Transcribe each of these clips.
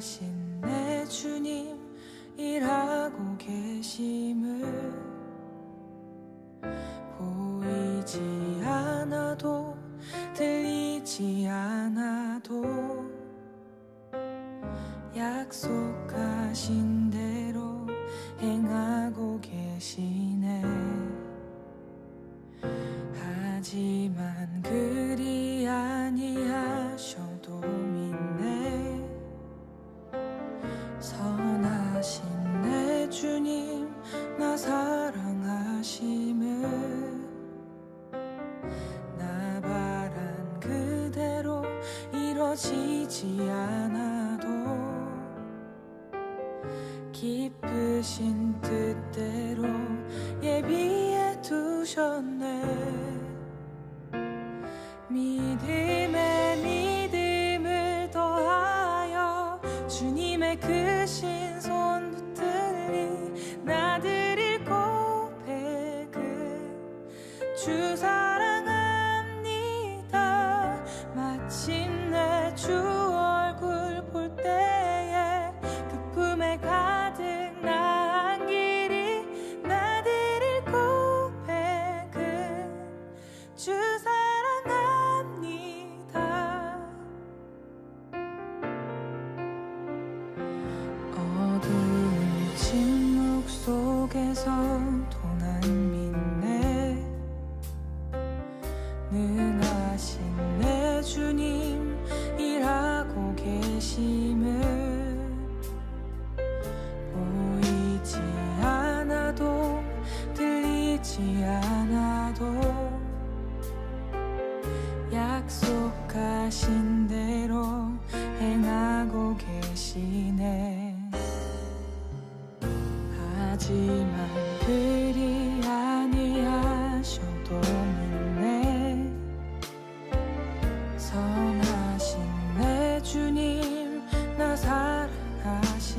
선하신 내 주님 일하고 계심을 보이지 않아도 들리지 않아도 약속하신 대로 행하고 계시네. 하지만 그리 아니하셔도 믿네. 선하신 내 주님 나 사랑하심을 나 바란 그대로 이뤄지지 않아도 기쁘신 뜻대로 예비해 두셨네. 믿음에 믿음을 더하여 주님의 크신 손 붙들리 나드릴 고백은 주 사랑합니다. 마침내 주 얼굴 볼 때에 기쁨에 가득 나은 길이 나드릴 고백은 주 어두운 침묵 속에서도 난 믿네. 능하신 내 주님 일하고 계심을 보이지 않아도 들리지 않아도 약속하신 대로 행하고 계시네. 하지만 그리 아니하셔도 믿네. 선하신 내 주님 나 사랑하심을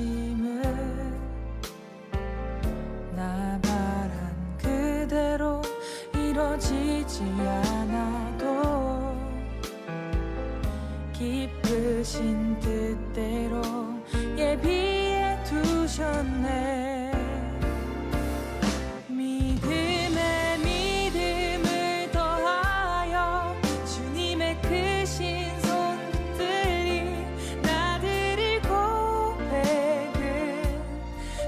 나 바란 그대로 이뤄지지 않아도 기쁘신 뜻대로 예비해 두셨네. 믿음에 믿음을 더하여 주님의 크신 손 붙들리 나드릴 고백은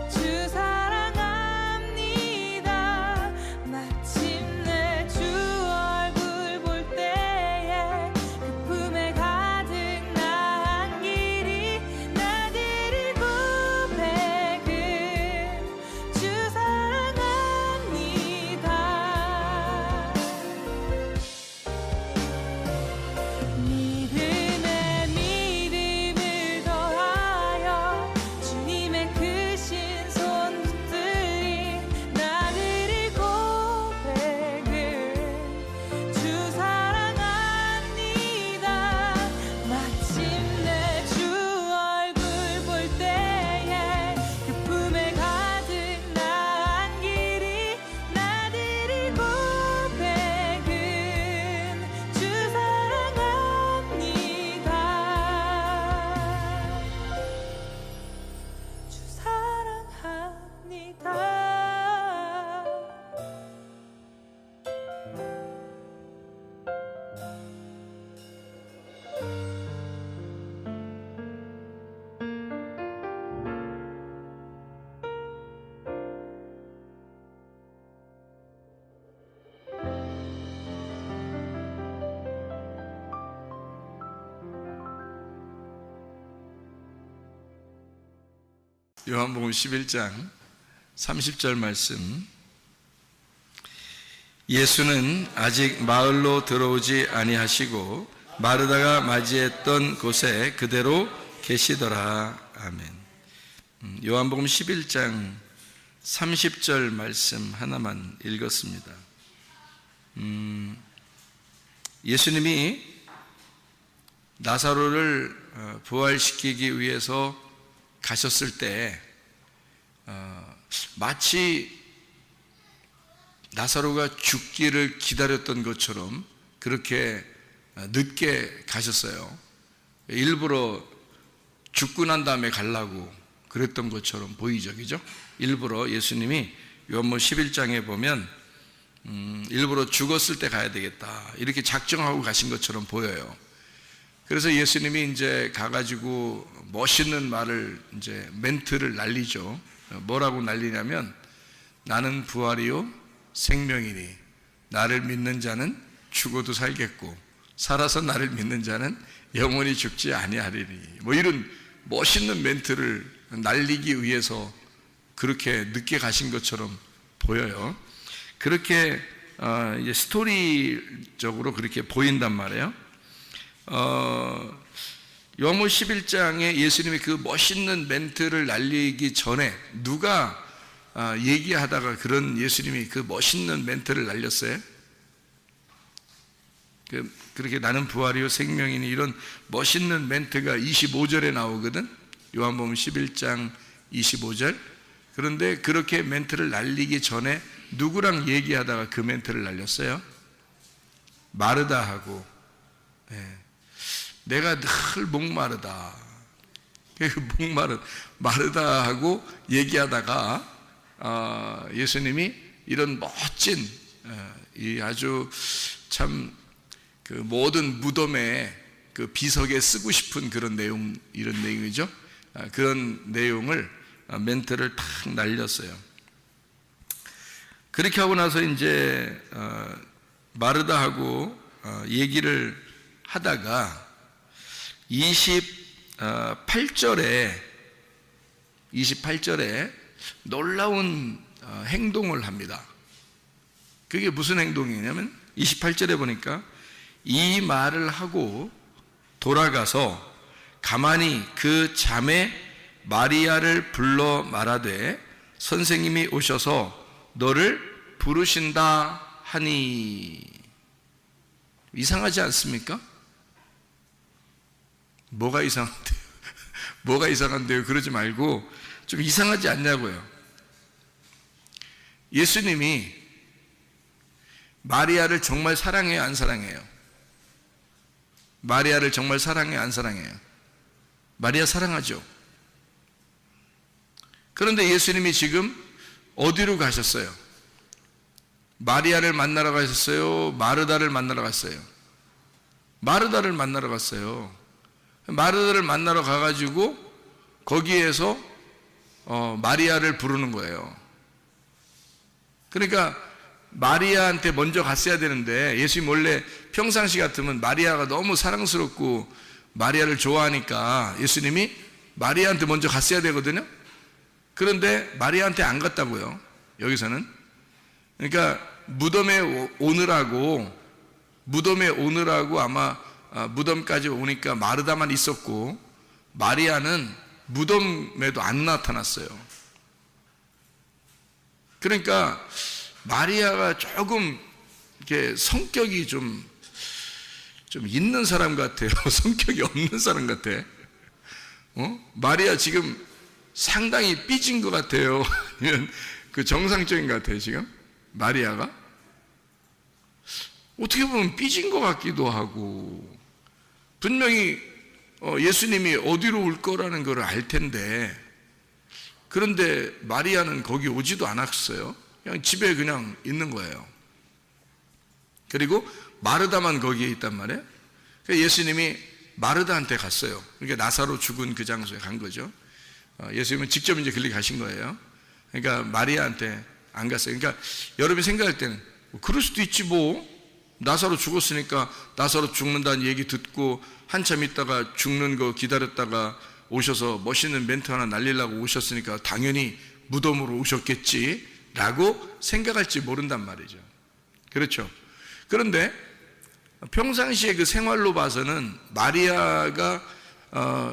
주 사랑합니다. 마침내 주 얼굴 볼 때에 기쁨에 가득 나은 길이 나드릴 고백은 주 사랑합니다. 믿음에 믿음을 더하여 주님의 크신 손 붙들리 나드릴 고백은 주 사랑합니다. 마침내 주 얼굴 볼 때에 기쁨에 가득 나은 길이 나드릴 고백은 주 사랑합니다. 주 사랑합니다. 요한복음 11장 30절 말씀. 예수는 아직 마을로 들어오지 아니하시고 마르다가 맞이했던 곳에 그대로 계시더라. 아멘. 요한복음 11장 30절 말씀 하나만 읽었습니다. 예수님이 나사로를 부활시키기 위해서 가셨을 때 마치 나사로가 죽기를 기다렸던 것처럼 그렇게 늦게 가셨어요. 일부러 죽고 난 다음에 가려고 그랬던 것처럼 보이죠, 그죠? 일부러 예수님이 요한복음 11장에 보면 일부러 죽었을 때 가야 되겠다 이렇게 작정하고 가신 것처럼 보여요. 그래서 예수님이 이제 가가지고 멋있는 말을 이제 멘트를 날리죠. 뭐라고 날리냐면 나는 부활이요 생명이니 나를 믿는 자는 죽어도 살겠고 살아서 나를 믿는 자는 영원히 죽지 아니하리니 뭐 이런 멋있는 멘트를 날리기 위해서 그렇게 늦게 가신 것처럼 보여요. 그렇게 이제 스토리적으로 그렇게 보인단 말이에요. 요한복음 11장에 예수님이 그 멋있는 멘트를 날리기 전에 누가 얘기하다가 그런 예수님이 그 멋있는 멘트를 날렸어요? 그렇게 나는 부활이요 생명이니 이런 멋있는 멘트가 25절에 나오거든. 요한복음 11장 25절. 그런데 그렇게 멘트를 날리기 전에 누구랑 얘기하다가 그 멘트를 날렸어요? 마르다하고. 내가 늘 목마르다. 마르다하고 얘기하다가 예수님이 이런 멋진 이 아주 참 그 모든 무덤에 그 비석에 쓰고 싶은 그런 내용, 이런 내용이죠. 그런 내용을 멘트를 탁 날렸어요. 그렇게 하고 나서 이제 마르다하고 얘기를 하다가 28절에 놀라운 행동을 합니다. 그게 무슨 행동이냐면 28절에 보니까 이 말을 하고 돌아가서 가만히 그 자매 마리아를 불러 말하되 선생님이 오셔서 너를 부르신다 하니. 이상하지 않습니까? 뭐가 이상한데요? 뭐가 이상한데요? 그러지 말고 좀 이상하지 않냐고요. 예수님이 마리아를 정말 사랑해요, 안 사랑해요? 마리아를 정말 사랑해요, 안 사랑해요? 마리아 사랑하죠. 그런데 예수님이 지금 어디로 가셨어요? 마리아를 만나러 가셨어요? 마르다를 만나러 갔어요? 마르다를 만나러 갔어요. 마르다를 만나러 가가지고 거기에서 마리아를 부르는 거예요. 그러니까 마리아한테 먼저 갔어야 되는데 예수님 원래 평상시 같으면 마리아가 너무 사랑스럽고 마리아를 좋아하니까 예수님이 마리아한테 먼저 갔어야 되거든요. 그런데 마리아한테 안 갔다고요. 여기서는. 그러니까 무덤에 오느라고 아마 무덤까지 오니까 마르다만 있었고 마리아는 무덤에도 안 나타났어요. 그러니까 마리아가 조금 이렇게 성격이 좀 있는 사람 같아요. 성격이 없는 사람 같아. 마리아 지금 상당히 삐진 것 같아요. 아니면 그 정상적인 것 같아요, 지금? 마리아가? 어떻게 보면 삐진 것 같기도 하고, 분명히 예수님이 어디로 올 거라는 걸 알 텐데, 그런데 마리아는 거기 오지도 않았어요. 그냥 집에 그냥 있는 거예요. 그리고 마르다만 거기에 있단 말이에요. 그래서 예수님이 마르다한테 갔어요. 그러니까 나사로 죽은 그 장소에 간 거죠. 예수님은 직접 이제 그리 가신 거예요. 그러니까 마리아한테 안 갔어요. 그러니까 여러분이 생각할 때는 그럴 수도 있지 뭐. 나사로 죽었으니까 나사로 죽는다는 얘기 듣고 한참 있다가 죽는 거 기다렸다가 오셔서 멋있는 멘트 하나 날리려고 오셨으니까 당연히 무덤으로 오셨겠지 라고 생각할지 모른단 말이죠. 그렇죠. 그런데 평상시에 그 생활로 봐서는 마리아가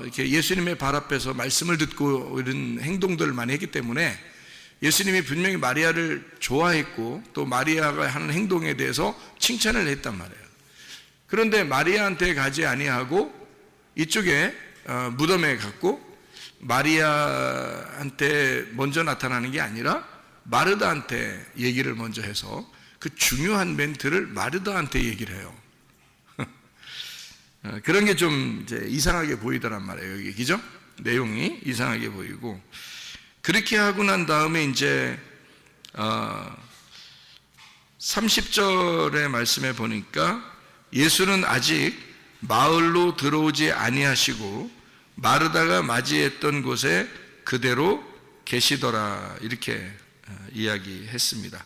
이렇게 예수님의 발 앞에서 말씀을 듣고 이런 행동들을 많이 했기 때문에 예수님이 분명히 마리아를 좋아했고 또 마리아가 하는 행동에 대해서 칭찬을 했단 말이에요. 그런데 마리아한테 가지 아니하고 이쪽에 무덤에 갔고 마리아한테 먼저 나타나는 게 아니라 마르다한테 얘기를 먼저 해서 그 중요한 멘트를 마르다한테 얘기를 해요. 그런 게 좀 이제 이상하게 보이더란 말이에요, 여기, 그죠? 내용이 이상하게 보이고, 그렇게 하고 난 다음에 이제 30절의 말씀에 보니까 예수는 아직 마을로 들어오지 아니하시고 마르다가 맞이했던 곳에 그대로 계시더라, 이렇게 이야기했습니다.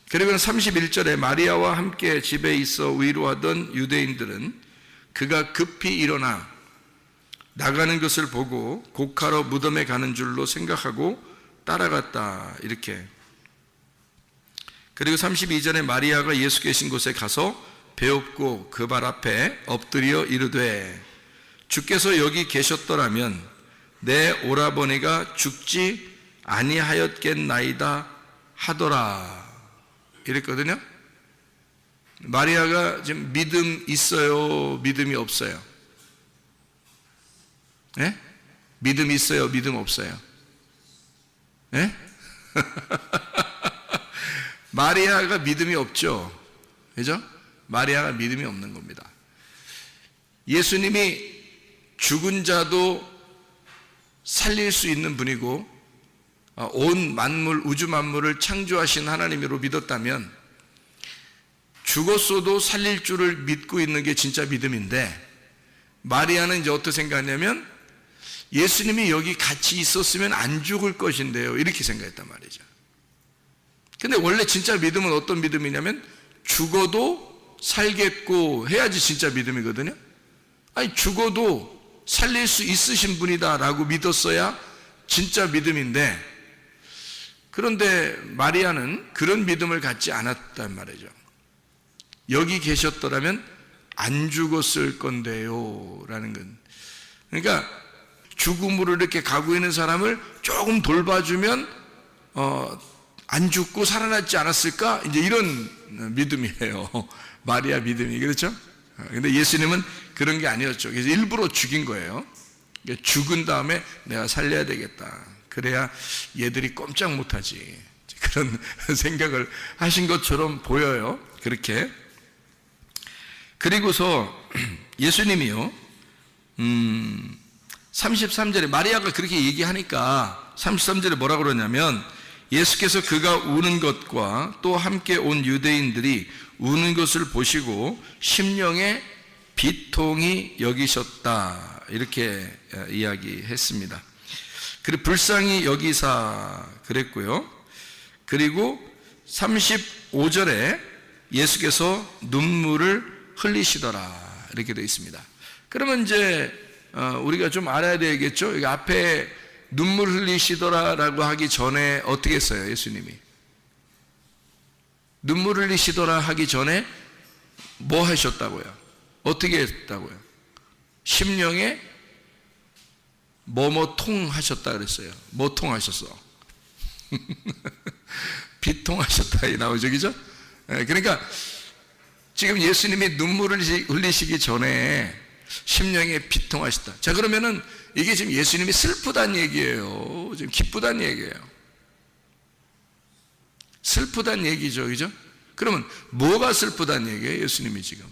그리고 31절에 마리아와 함께 집에 있어 위로하던 유대인들은 그가 급히 일어나 나가는 것을 보고 곡하러 무덤에 가는 줄로 생각하고 따라갔다, 이렇게. 그리고 32절에 마리아가 예수 계신 곳에 가서 배엎고 그 발 앞에 엎드려 이르되 주께서 여기 계셨더라면 내 오라버니가 죽지 아니하였겠나이다 하더라, 이랬거든요. 마리아가 지금 믿음 있어요, 믿음이 없어요? 예? 믿음 있어요, 믿음 없어요? 예? 마리아가 믿음이 없죠, 그죠? 마리아가 믿음이 없는 겁니다. 예수님이 죽은 자도 살릴 수 있는 분이고 온 만물, 우주 만물을 창조하신 하나님으로 믿었다면 죽었어도 살릴 줄을 믿고 있는 게 진짜 믿음인데, 마리아는 이제 어떻게 생각하냐면 예수님이 여기 같이 있었으면 안 죽을 것인데요, 이렇게 생각했단 말이죠. 근데 원래 진짜 믿음은 어떤 믿음이냐면 죽어도 살겠고 해야지 진짜 믿음이거든요. 아니, 죽어도 살릴 수 있으신 분이다 라고 믿었어야 진짜 믿음인데, 그런데 마리아는 그런 믿음을 갖지 않았단 말이죠. 여기 계셨더라면 안 죽었을 건데요 라는 건, 그러니까 죽음으로 이렇게 가고 있는 사람을 조금 돌봐주면 안 죽고 살아났지 않았을까, 이제 이런 믿음이에요, 마리아 믿음이. 그렇죠? 근데 예수님은 그런 게 아니었죠. 그래서 일부러 죽인 거예요. 죽은 다음에 내가 살려야 되겠다, 그래야 얘들이 꼼짝 못하지, 그런 생각을 하신 것처럼 보여요, 그렇게. 그리고서 예수님이요, 33절에 마리아가 그렇게 얘기하니까 33절에 뭐라 그러냐면, 예수께서 그가 우는 것과 또 함께 온 유대인들이 우는 것을 보시고 심령에 비통히 여기셨다, 이렇게 이야기했습니다. 그리고 불쌍히 여기사 그랬고요. 그리고 35절에 예수께서 눈물을 흘리시더라, 이렇게 되어 있습니다. 그러면 이제 우리가 좀 알아야 되겠죠. 여기 앞에 눈물 흘리시더라라고 하기 전에 어떻게 했어요, 예수님이? 눈물 흘리시더라 하기 전에 뭐 하셨다고요? 어떻게 했다고요? 심령에 뭐뭐 통하셨다 그랬어요. 뭐 통하셨어? 비통하셨다 이 나오죠, 그죠? 그러니까 지금 예수님이 눈물을 흘리시기 전에 심령에 비통하셨다. 자, 그러면은 이게 지금 예수님이 슬프다는 얘기예요, 지금 기쁘다는 얘기예요? 슬프다는 얘기죠, 그죠? 그러면 뭐가 슬프다는 얘기예요, 예수님이 지금?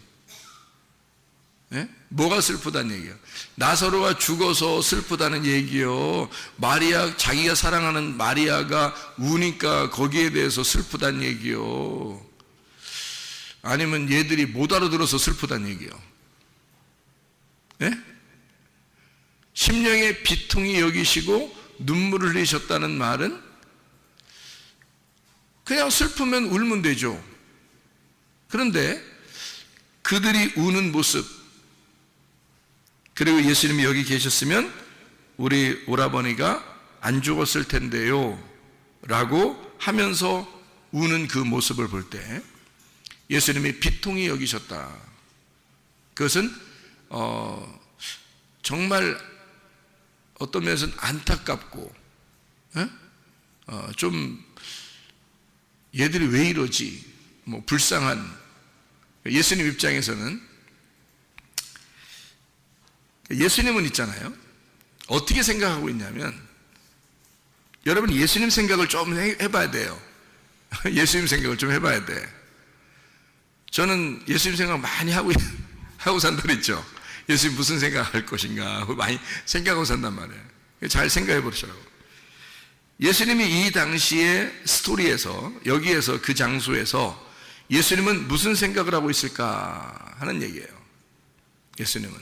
예? 뭐가 슬프다는 얘기예요? 나사로가 죽어서 슬프다는 얘기요? 마리아, 자기가 사랑하는 마리아가 우니까 거기에 대해서 슬프다는 얘기요? 아니면 얘들이 못 알아들어서 슬프다는 얘기요? 예? 심령에 비통히 여기시고 눈물을 흘리셨다는 말은 그냥 슬프면 울면 되죠. 그런데 그들이 우는 모습, 그리고 예수님이 여기 계셨으면 우리 오라버니가 안 죽었을 텐데요 라고 하면서 우는 그 모습을 볼 때 예수님이 비통히 여기셨다. 그것은 정말 어떤 면에서는 안타깝고 좀 얘들이 왜 이러지, 뭐 불쌍한, 예수님 입장에서는, 예수님은 있잖아요, 어떻게 생각하고 있냐면, 여러분 예수님 생각을 좀 해봐야 돼요. 예수님 생각을 좀 해봐야 돼. 저는 예수님 생각 많이 하고 산다 그랬죠. 예수님 무슨 생각할 것인가 많이 생각하고 산단 말이에요. 잘 생각해 보시라고. 예수님이 이 당시의 스토리에서, 여기에서, 그 장소에서 예수님은 무슨 생각을 하고 있을까 하는 얘기예요. 예수님은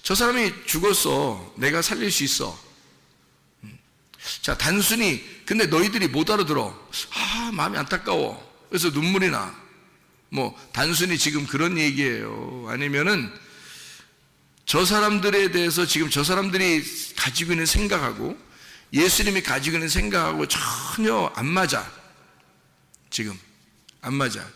저 사람이 죽었어, 내가 살릴 수 있어. 자, 단순히 근데 너희들이 못 알아들어. 마음이 안타까워. 그래서 눈물이 나. 뭐 단순히 지금 그런 얘기예요? 아니면은 저 사람들에 대해서 지금 저 사람들이 가지고 있는 생각하고 예수님이 가지고 있는 생각하고 전혀 안 맞아. 지금 안 맞아.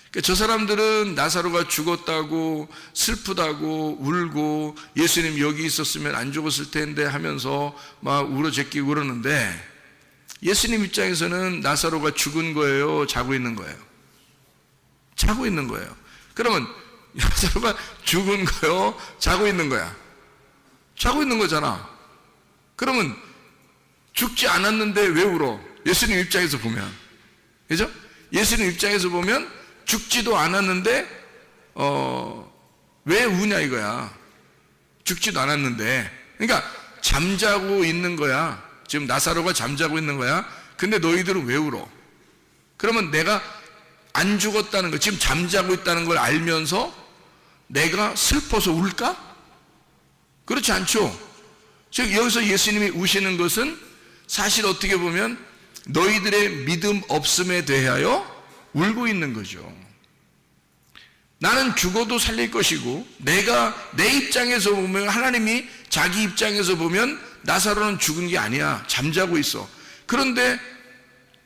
그러니까 저 사람들은 나사로가 죽었다고 슬프다고 울고 예수님 여기 있었으면 안 죽었을 텐데 하면서 막 울어제끼고 그러는데, 예수님 입장에서는 나사로가 죽은 거예요, 자고 있는 거예요? 자고 있는 거예요. 그러면 나사로가 죽은 거예요, 자고 있는 거야? 자고 있는 거잖아. 그러면 죽지 않았는데 왜 울어? 예수님 입장에서 보면, 그죠? 예수님 입장에서 보면 죽지도 않았는데 왜 우냐 이거야. 죽지도 않았는데. 그러니까 잠자고 있는 거야. 지금 나사로가 잠자고 있는 거야. 근데 너희들은 왜 울어? 그러면 내가 안 죽었다는 거, 지금 잠자고 있다는 걸 알면서 내가 슬퍼서 울까? 그렇지 않죠. 즉 여기서 예수님이 우시는 것은 사실 어떻게 보면 너희들의 믿음 없음에 대하여 울고 있는 거죠. 나는 죽어도 살릴 것이고, 내가 내 입장에서 보면, 하나님이 자기 입장에서 보면 나사로는 죽은 게 아니야, 잠자고 있어. 그런데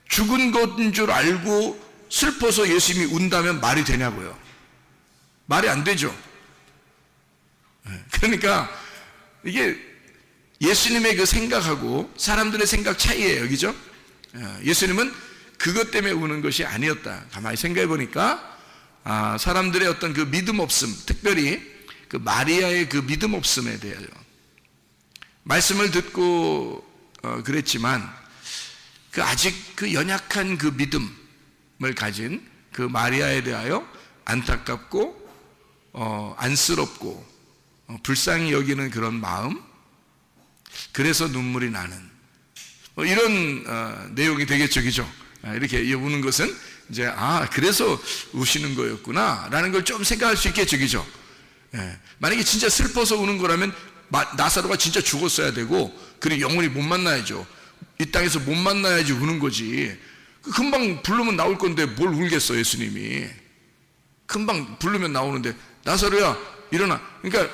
죽은 것인 줄 알고 슬퍼서 예수님이 운다면 말이 되냐고요. 말이 안 되죠. 그러니까 이게 예수님의 그 생각하고 사람들의 생각 차이예요, 그죠? 예수님은 그것 때문에 우는 것이 아니었다. 가만히 생각해 보니까 사람들의 어떤 그 믿음 없음, 특별히 그 마리아의 그 믿음 없음에 대하여 말씀을 듣고 그랬지만 그 아직 그 연약한 그 믿음을 가진 그 마리아에 대하여 안타깝고 안쓰럽고 불쌍히 여기는 그런 마음, 그래서 눈물이 나는 이런 내용이 되겠죠, 그죠? 이렇게 우는 것은 이제 그래서 우시는 거였구나 라는 걸 좀 생각할 수 있겠죠, 그죠? 만약에 진짜 슬퍼서 우는 거라면 나사로가 진짜 죽었어야 되고, 그리고 영원히 못 만나야죠. 이 땅에서 못 만나야지 우는 거지. 금방 부르면 나올 건데 뭘 울겠어, 예수님이. 금방 부르면 나오는데 나사로야 일어나. 그러니까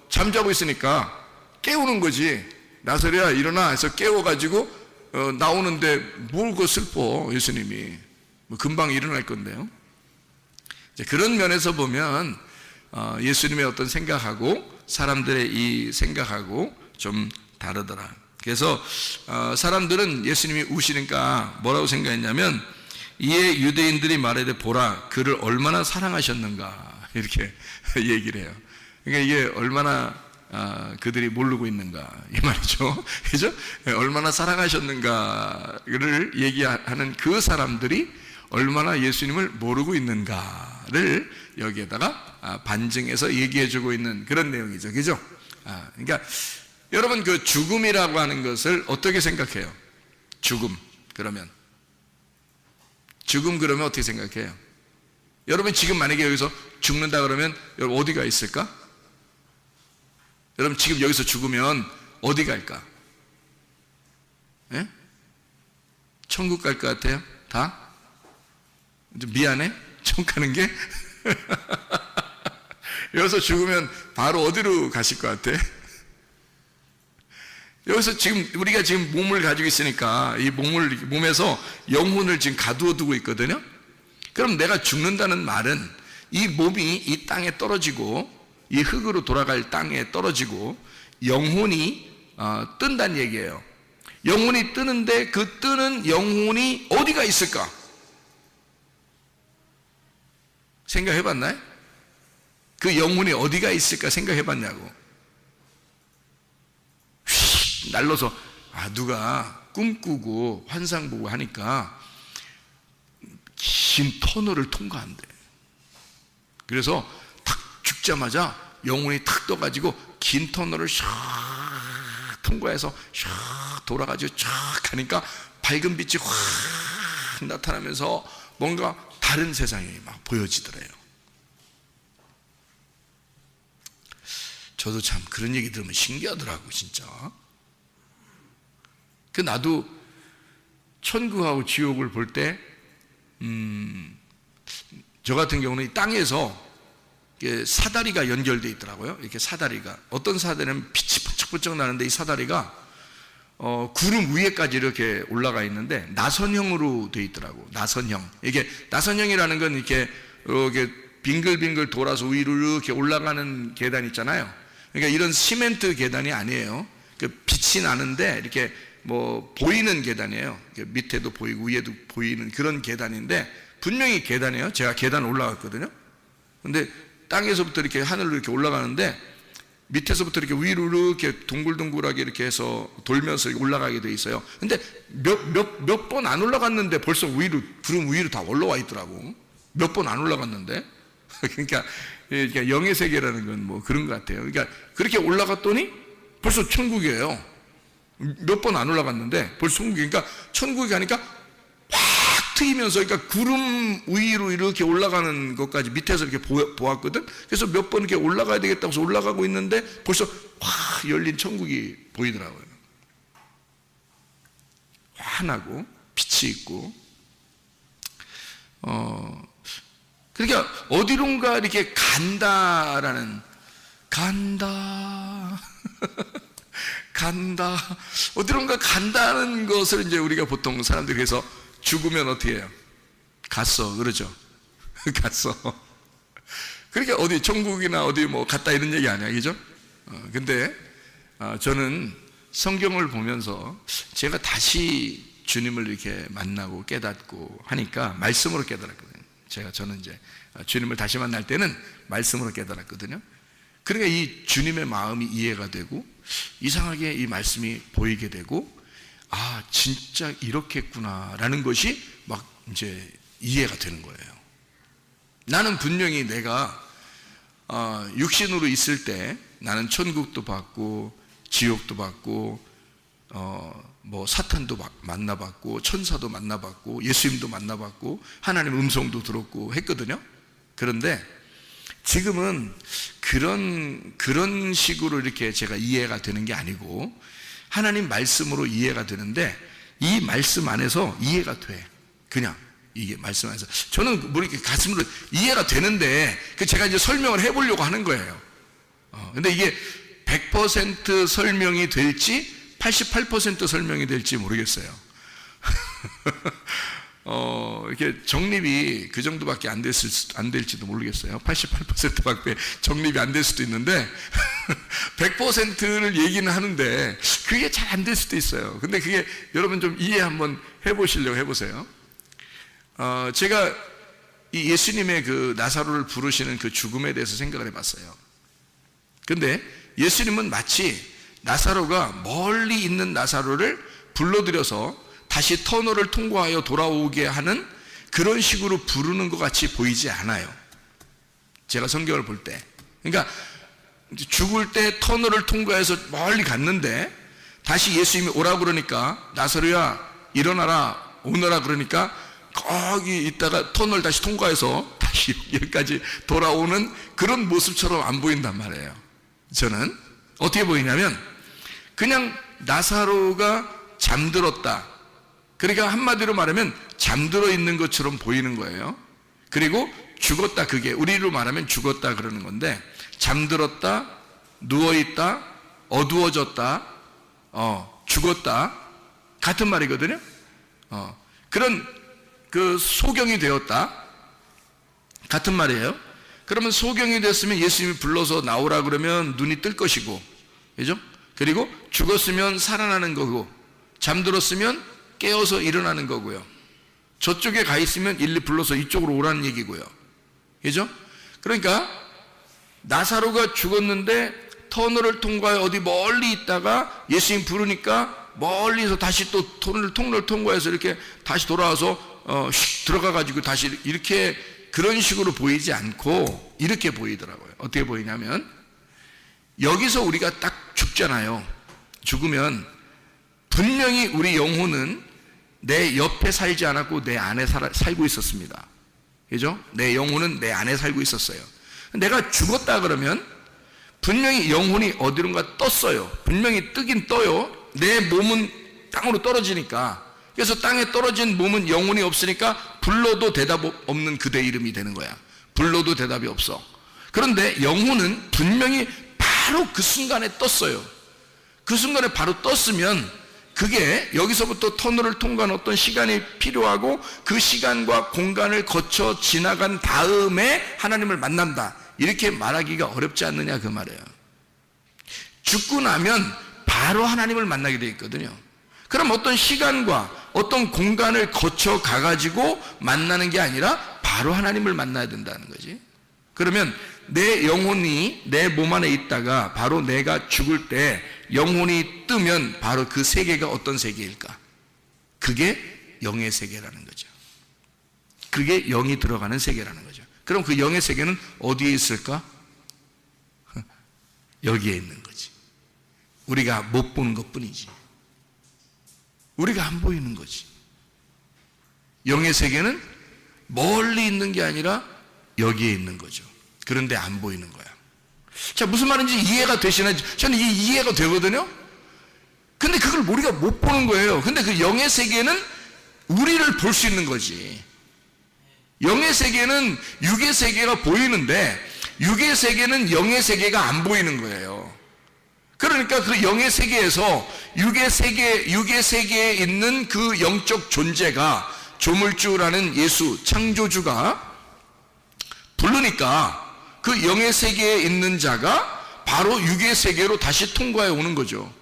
잠자고 있으니까 깨우는 거지. 나사로야 일어나 해서 깨워가지고 나오는데 뭘 그 슬퍼, 예수님이. 뭐 금방 일어날 건데요. 이제 그런 면에서 보면 예수님의 어떤 생각하고 사람들의 이 생각하고 좀 다르더라. 그래서 사람들은 예수님이 우시니까 뭐라고 생각했냐면, 이에 유대인들이 말하되 보라 그를 얼마나 사랑하셨는가 이렇게 얘기를 해요. 그러니까 이게 얼마나 그들이 모르고 있는가 이 말이죠. 그죠? 얼마나 사랑하셨는가를 얘기하는 그 사람들이 얼마나 예수님을 모르고 있는가를 여기에다가 반증해서 얘기해주고 있는 그런 내용이죠, 그죠? 그러니까 여러분 그 죽음이라고 하는 것을 어떻게 생각해요? 죽음 그러면 어떻게 생각해요? 여러분 지금 만약에 여기서 죽는다 그러면 여러분 어디가 있을까? 여러분 지금 여기서 죽으면 어디 갈까? 예? 천국 갈 것 같아요? 다? 좀 미안해? 천국 가는 게? 여기서 죽으면 바로 어디로 가실 것 같아? 여기서 지금 우리가 지금 몸을 가지고 있으니까 이 몸에서 영혼을 지금 가두어 두고 있거든요. 그럼 내가 죽는다는 말은 이 몸이 이 땅에 떨어지고 이 흙으로 돌아갈 땅에 떨어지고 영혼이 뜬다는 얘기예요. 영혼이 뜨는데 그 뜨는 영혼이 어디가 있을까? 생각해 봤나요? 그 영혼이 어디가 있을까 생각해 봤냐고. 휙 날라서 누가 꿈꾸고 환상 보고 하니까 긴 터널을 통과한대. 그래서 탁 죽자마자 영혼이 탁 떠가지고 긴 터널을 샥 통과해서 샥 돌아가지고 쫙 가니까 밝은 빛이 확 나타나면서 뭔가 다른 세상이 막 보여지더래요. 저도 참 그런 얘기 들으면 신기하더라고 진짜. 그 나도 천국하고 지옥을 볼 때 저 같은 경우는 이 땅에서 사다리가 연결되어 있더라고요. 이렇게 사다리가, 어떤 사다리는 빛이 번쩍번쩍 나는데 이 사다리가 구름 위에까지 이렇게 올라가 있는데 나선형으로 되어 있더라고. 나선형. 이게 나선형이라는 건 이렇게 빙글빙글 돌아서 위로 이렇게 올라가는 계단 있잖아요. 그러니까 이런 시멘트 계단이 아니에요. 빛이 나는데 이렇게 뭐 보이는 계단이에요. 밑에도 보이고 위에도 보이는 그런 계단인데 분명히 계단이에요. 제가 계단 올라갔거든요. 근데 땅에서부터 이렇게 하늘로 이렇게 올라가는데 밑에서부터 이렇게 위로 이렇게 동글동글하게 이렇게 해서 돌면서 올라가게 돼 있어요. 근데 몇 번 안 올라갔는데 벌써 위로, 구름 위로 다 올라와 있더라고. 몇 번 안 올라갔는데. 그러니까 영의 세계라는 건 뭐 그런 것 같아요. 그러니까 그렇게 올라갔더니 벌써 천국이에요. 몇 번 안 올라갔는데 벌써 천국이. 그러니까 천국에 가니까 확 트이면서, 그러니까 구름 위로 이렇게 올라가는 것까지 밑에서 이렇게 보았거든. 그래서 몇 번 이렇게 올라가야 되겠다고 해서 올라가고 있는데 벌써 확 열린 천국이 보이더라고요. 환하고 빛이 있고. 그러니까 어디론가 이렇게 간다 어디론가 간다는 것을 이제 우리가 보통 사람들이 그래서 죽으면 어떻게 해요? 갔어 그러죠. 갔어. 그러니까 어디 천국이나 어디 뭐 갔다 이런 얘기 아니야, 그죠? 근데 저는 성경을 보면서 제가 다시 주님을 이렇게 만나고 깨닫고 하니까 말씀으로 깨달았거든요. 저는 이제 주님을 다시 만날 때는 말씀으로 깨달았거든요. 그러니까 이 주님의 마음이 이해가 되고 이상하게 이 말씀이 보이게 되고, 아 진짜 이렇겠구나라는 것이 막 이제 이해가 되는 거예요. 나는 분명히 내가 육신으로 있을 때 나는 천국도 봤고 지옥도 봤고 뭐 사탄도 만나봤고 천사도 만나봤고 예수님도 만나봤고 하나님 음성도 들었고 했거든요. 그런데 지금은 그런 식으로 이렇게 제가 이해가 되는 게 아니고 하나님 말씀으로 이해가 되는데, 이 말씀 안에서 이해가 돼. 그냥 이게 말씀 안에서 저는 뭐 이렇게 가슴으로 이해가 되는데 제가 이제 설명을 해보려고 하는 거예요. 근데 이게 100% 설명이 될지 88% 설명이 될지 모르겠어요. 이렇게 정립이 그 정도밖에 안 될지도 모르겠어요. 88%밖에 정립이 안 될 수도 있는데 100%를 얘기는 하는데 그게 잘 안 될 수도 있어요. 근데 그게 여러분 좀 이해 한번 해보시려고 해보세요. 제가 이 예수님의 그 나사로를 부르시는 그 죽음에 대해서 생각을 해봤어요. 근데 예수님은 마치 나사로가 멀리 있는 나사로를 불러들여서 다시 터널을 통과하여 돌아오게 하는 그런 식으로 부르는 것 같이 보이지 않아요. 제가 성경을 볼 때. 그러니까 죽을 때 터널을 통과해서 멀리 갔는데 다시 예수님이 오라고 그러니까 나사로야 일어나라 오너라 그러니까 거기 있다가 터널 다시 통과해서 다시 여기까지 돌아오는 그런 모습처럼 안 보인단 말이에요. 저는 어떻게 보이냐면 그냥 나사로가 잠들었다. 그러니까 한마디로 말하면 잠들어 있는 것처럼 보이는 거예요. 그리고 죽었다, 그게 우리로 말하면 죽었다 그러는 건데, 잠들었다, 누워있다, 어두워졌다, 죽었다 같은 말이거든요. 그런 그 소경이 되었다 같은 말이에요. 그러면 소경이 됐으면 예수님이 불러서 나오라 그러면 눈이 뜰 것이고, 그죠? 그리고 죽었으면 살아나는 거고, 잠들었으면 깨어서 일어나는 거고요. 저쪽에 가 있으면 일리 불러서 이쪽으로 오라는 얘기고요. 그죠? 그러니까 나사로가 죽었는데 터널을 통과해 어디 멀리 있다가 예수님 부르니까 멀리서 다시 또 터널을 통과해서 이렇게 다시 돌아와서 들어가 가지고 다시 이렇게 그런 식으로 보이지 않고 이렇게 보이더라고요. 어떻게 보이냐면 여기서 우리가 딱 죽잖아요. 죽으면 분명히 우리 영혼은 내 옆에 살지 않았고 내 안에 살고 있었습니다. 그죠? 내 영혼은 내 안에 살고 있었어요. 내가 죽었다 그러면 분명히 영혼이 어디론가 떴어요. 분명히 뜨긴 떠요. 내 몸은 땅으로 떨어지니까. 그래서 땅에 떨어진 몸은 영혼이 없으니까 불러도 대답 없는 그대 이름이 되는 거야. 불러도 대답이 없어. 그런데 영혼은 분명히 바로 그 순간에 떴어요. 그 순간에 바로 떴으면 그게 여기서부터 터널을 통과한 어떤 시간이 필요하고 그 시간과 공간을 거쳐 지나간 다음에 하나님을 만난다, 이렇게 말하기가 어렵지 않느냐 그 말이에요. 죽고 나면 바로 하나님을 만나게 돼 있거든요. 그럼 어떤 시간과 어떤 공간을 거쳐 가가지고 만나는 게 아니라 바로 하나님을 만나야 된다는 거지. 그러면 내 영혼이 내 몸 안에 있다가 바로 내가 죽을 때 영혼이 뜨면 바로 그 세계가 어떤 세계일까? 그게 영의 세계라는 거죠. 그게 영이 들어가는 세계라는 거죠. 그럼 그 영의 세계는 어디에 있을까? 여기에 있는 거지. 우리가 못 보는 것 뿐이지. 우리가 안 보이는 거지. 영의 세계는 멀리 있는 게 아니라 여기에 있는 거죠. 그런데 안 보이는 거야. 자, 무슨 말인지 이해가 되시나요? 저는 이해가 되거든요. 근데 그걸 우리가 못 보는 거예요. 근데 그 영의 세계는 우리를 볼 수 있는 거지. 영의 세계는 육의 세계가 보이는데 육의 세계는 영의 세계가 안 보이는 거예요. 그러니까 그 영의 세계에서 육의 세계에 있는 그 영적 존재가, 조물주라는 예수 창조주가 부르니까 그 영의 세계에 있는 자가 바로 육의 세계로 다시 통과해 오는 거죠.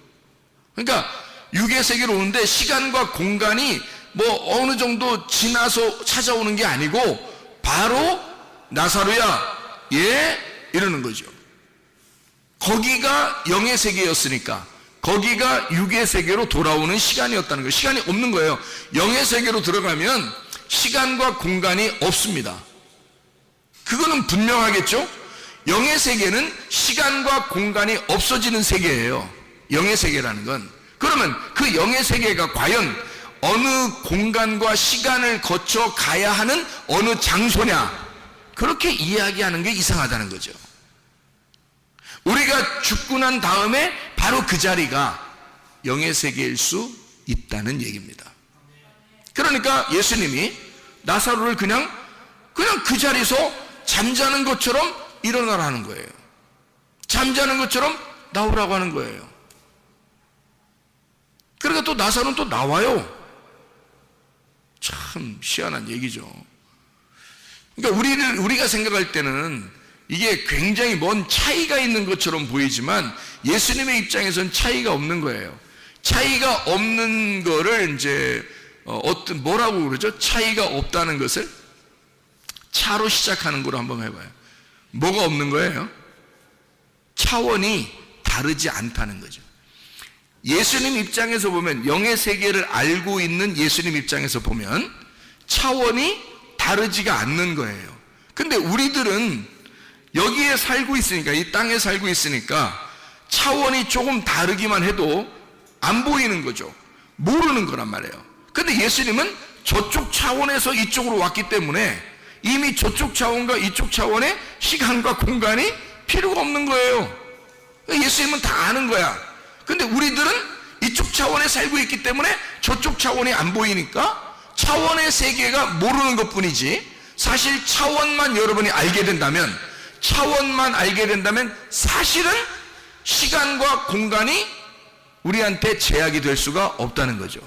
그러니까 육의 세계로 오는데 시간과 공간이 뭐 어느 정도 지나서 찾아오는 게 아니고 바로 나사로야, 예, 이러는 거죠. 거기가 영의 세계였으니까 거기가 육의 세계로 돌아오는 시간이었다는 거예요. 시간이 없는 거예요. 영의 세계로 들어가면 시간과 공간이 없습니다. 그거는 분명하겠죠? 영의 세계는 시간과 공간이 없어지는 세계예요. 영의 세계라는 건. 그러면 그 영의 세계가 과연 어느 공간과 시간을 거쳐 가야 하는 어느 장소냐, 그렇게 이야기하는 게 이상하다는 거죠. 우리가 죽고 난 다음에 바로 그 자리가 영의 세계일 수 있다는 얘기입니다. 그러니까 예수님이 나사로를 그냥 그 자리에서 잠자는 것처럼 일어나라는 거예요. 잠자는 것처럼 나오라고 하는 거예요. 그러니까 또 나사로는 또 나와요. 참 희한한 얘기죠. 그러니까 우리가 생각할 때는 이게 굉장히 먼 차이가 있는 것처럼 보이지만 예수님의 입장에서는 차이가 없는 거예요. 차이가 없는 거를 이제 뭐라고 그러죠? 차이가 없다는 것을 차로 시작하는 거로 한번 해봐요. 뭐가 없는 거예요? 차원이 다르지 않다는 거죠. 예수님 입장에서 보면, 영의 세계를 알고 있는 예수님 입장에서 보면 차원이 다르지가 않는 거예요. 근데 우리들은 여기에 살고 있으니까, 이 땅에 살고 있으니까 차원이 조금 다르기만 해도 안 보이는 거죠. 모르는 거란 말이에요. 근데 예수님은 저쪽 차원에서 이쪽으로 왔기 때문에 이미 저쪽 차원과 이쪽 차원의 시간과 공간이 필요가 없는 거예요. 예수님은 다 아는 거야. 근데 우리들은 이쪽 차원에 살고 있기 때문에 저쪽 차원이 안 보이니까 차원의 세계가 모르는 것 뿐이지, 사실 차원만 여러분이 알게 된다면, 사실은 시간과 공간이 우리한테 제약이 될 수가 없다는 거죠.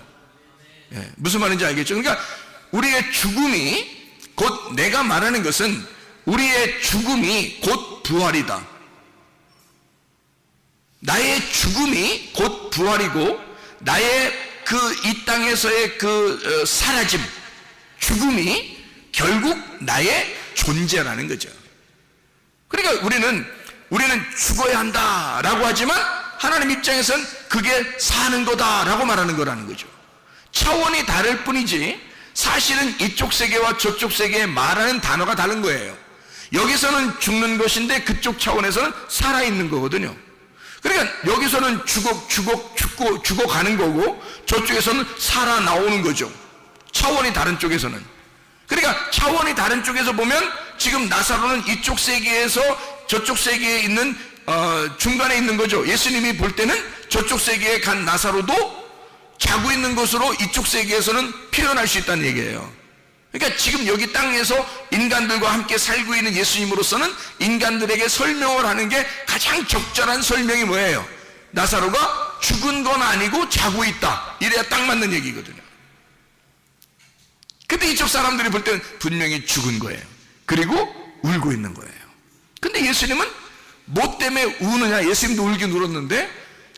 예, 무슨 말인지 알겠죠? 그러니까 우리의 죽음이 곧, 내가 말하는 것은 우리의 죽음이 곧 부활이다. 나의 죽음이 곧 부활이고, 나의 이 땅에서의 사라짐, 죽음이 결국 나의 존재라는 거죠. 그러니까 우리는 죽어야 한다라고 하지만 하나님 입장에서는 그게 사는 거다라고 말하는 거라는 거죠. 차원이 다를 뿐이지 사실은 이쪽 세계와 저쪽 세계에 말하는 단어가 다른 거예요. 여기서는 죽는 것인데 그쪽 차원에서는 살아있는 거거든요. 그러니까 우리는 우리가 생각할 때는 이게 굉장히 먼 차이가 있는 것처럼 보이지만 예수님의 입장에서는 차이가 없는 거예요. 차원이 다르지 않다는 거죠. 그러니까 우리는 살고 있는 그러니까 여기서는 죽어가는 거고 저쪽에서는 살아나오는 거죠. 차원이 다른 쪽에서는. 그러니까 차원이 다른 쪽에서 보면 지금 나사로는 이쪽 세계에서 저쪽 세계에 있는 중간에 있는 거죠. 예수님이 볼 때는 저쪽 세계에 간 나사로도 자고 있는 것으로 이쪽 세계에서는 표현할 수 있다는 얘기예요. 그러니까 지금 여기 땅에서 인간들과 함께 살고 있는 예수님으로서는 인간들에게 설명을 하는 게 가장 적절한 설명이 뭐예요? 나사로가 죽은 건 아니고 자고 있다. 이래야 딱 맞는 얘기거든요. 근데 이쪽 사람들이 볼 때는 분명히 죽은 거예요. 그리고 울고 있는 거예요. 근데 예수님은 뭐 때문에 우느냐? 예수님도 울긴 울었는데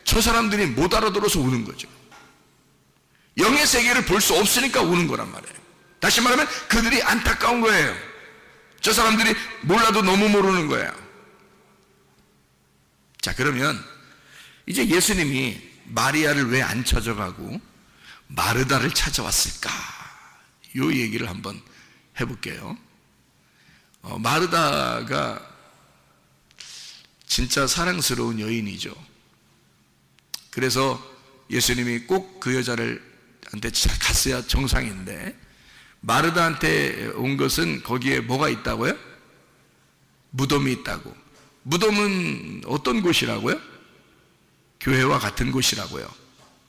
저 사람들이 못 알아들어서 우는 거죠. 영의 세계를 볼 수 없으니까 우는 거란 말이에요. 다시 말하면 그들이 안타까운 거예요. 저 사람들이 몰라도 너무 모르는 거예요. 자, 그러면 이제 예수님이 마리아를 왜 안 찾아가고 마르다를 찾아왔을까? 이 얘기를 한번 해볼게요. 마르다가 진짜 사랑스러운 여인이죠. 그래서 예수님이 꼭 그 여자한테 갔어야 정상인데 마르다한테 온 것은 거기에 뭐가 있다고요? 무덤이 있다고. 무덤은 어떤 곳이라고요? 교회와 같은 곳이라고요.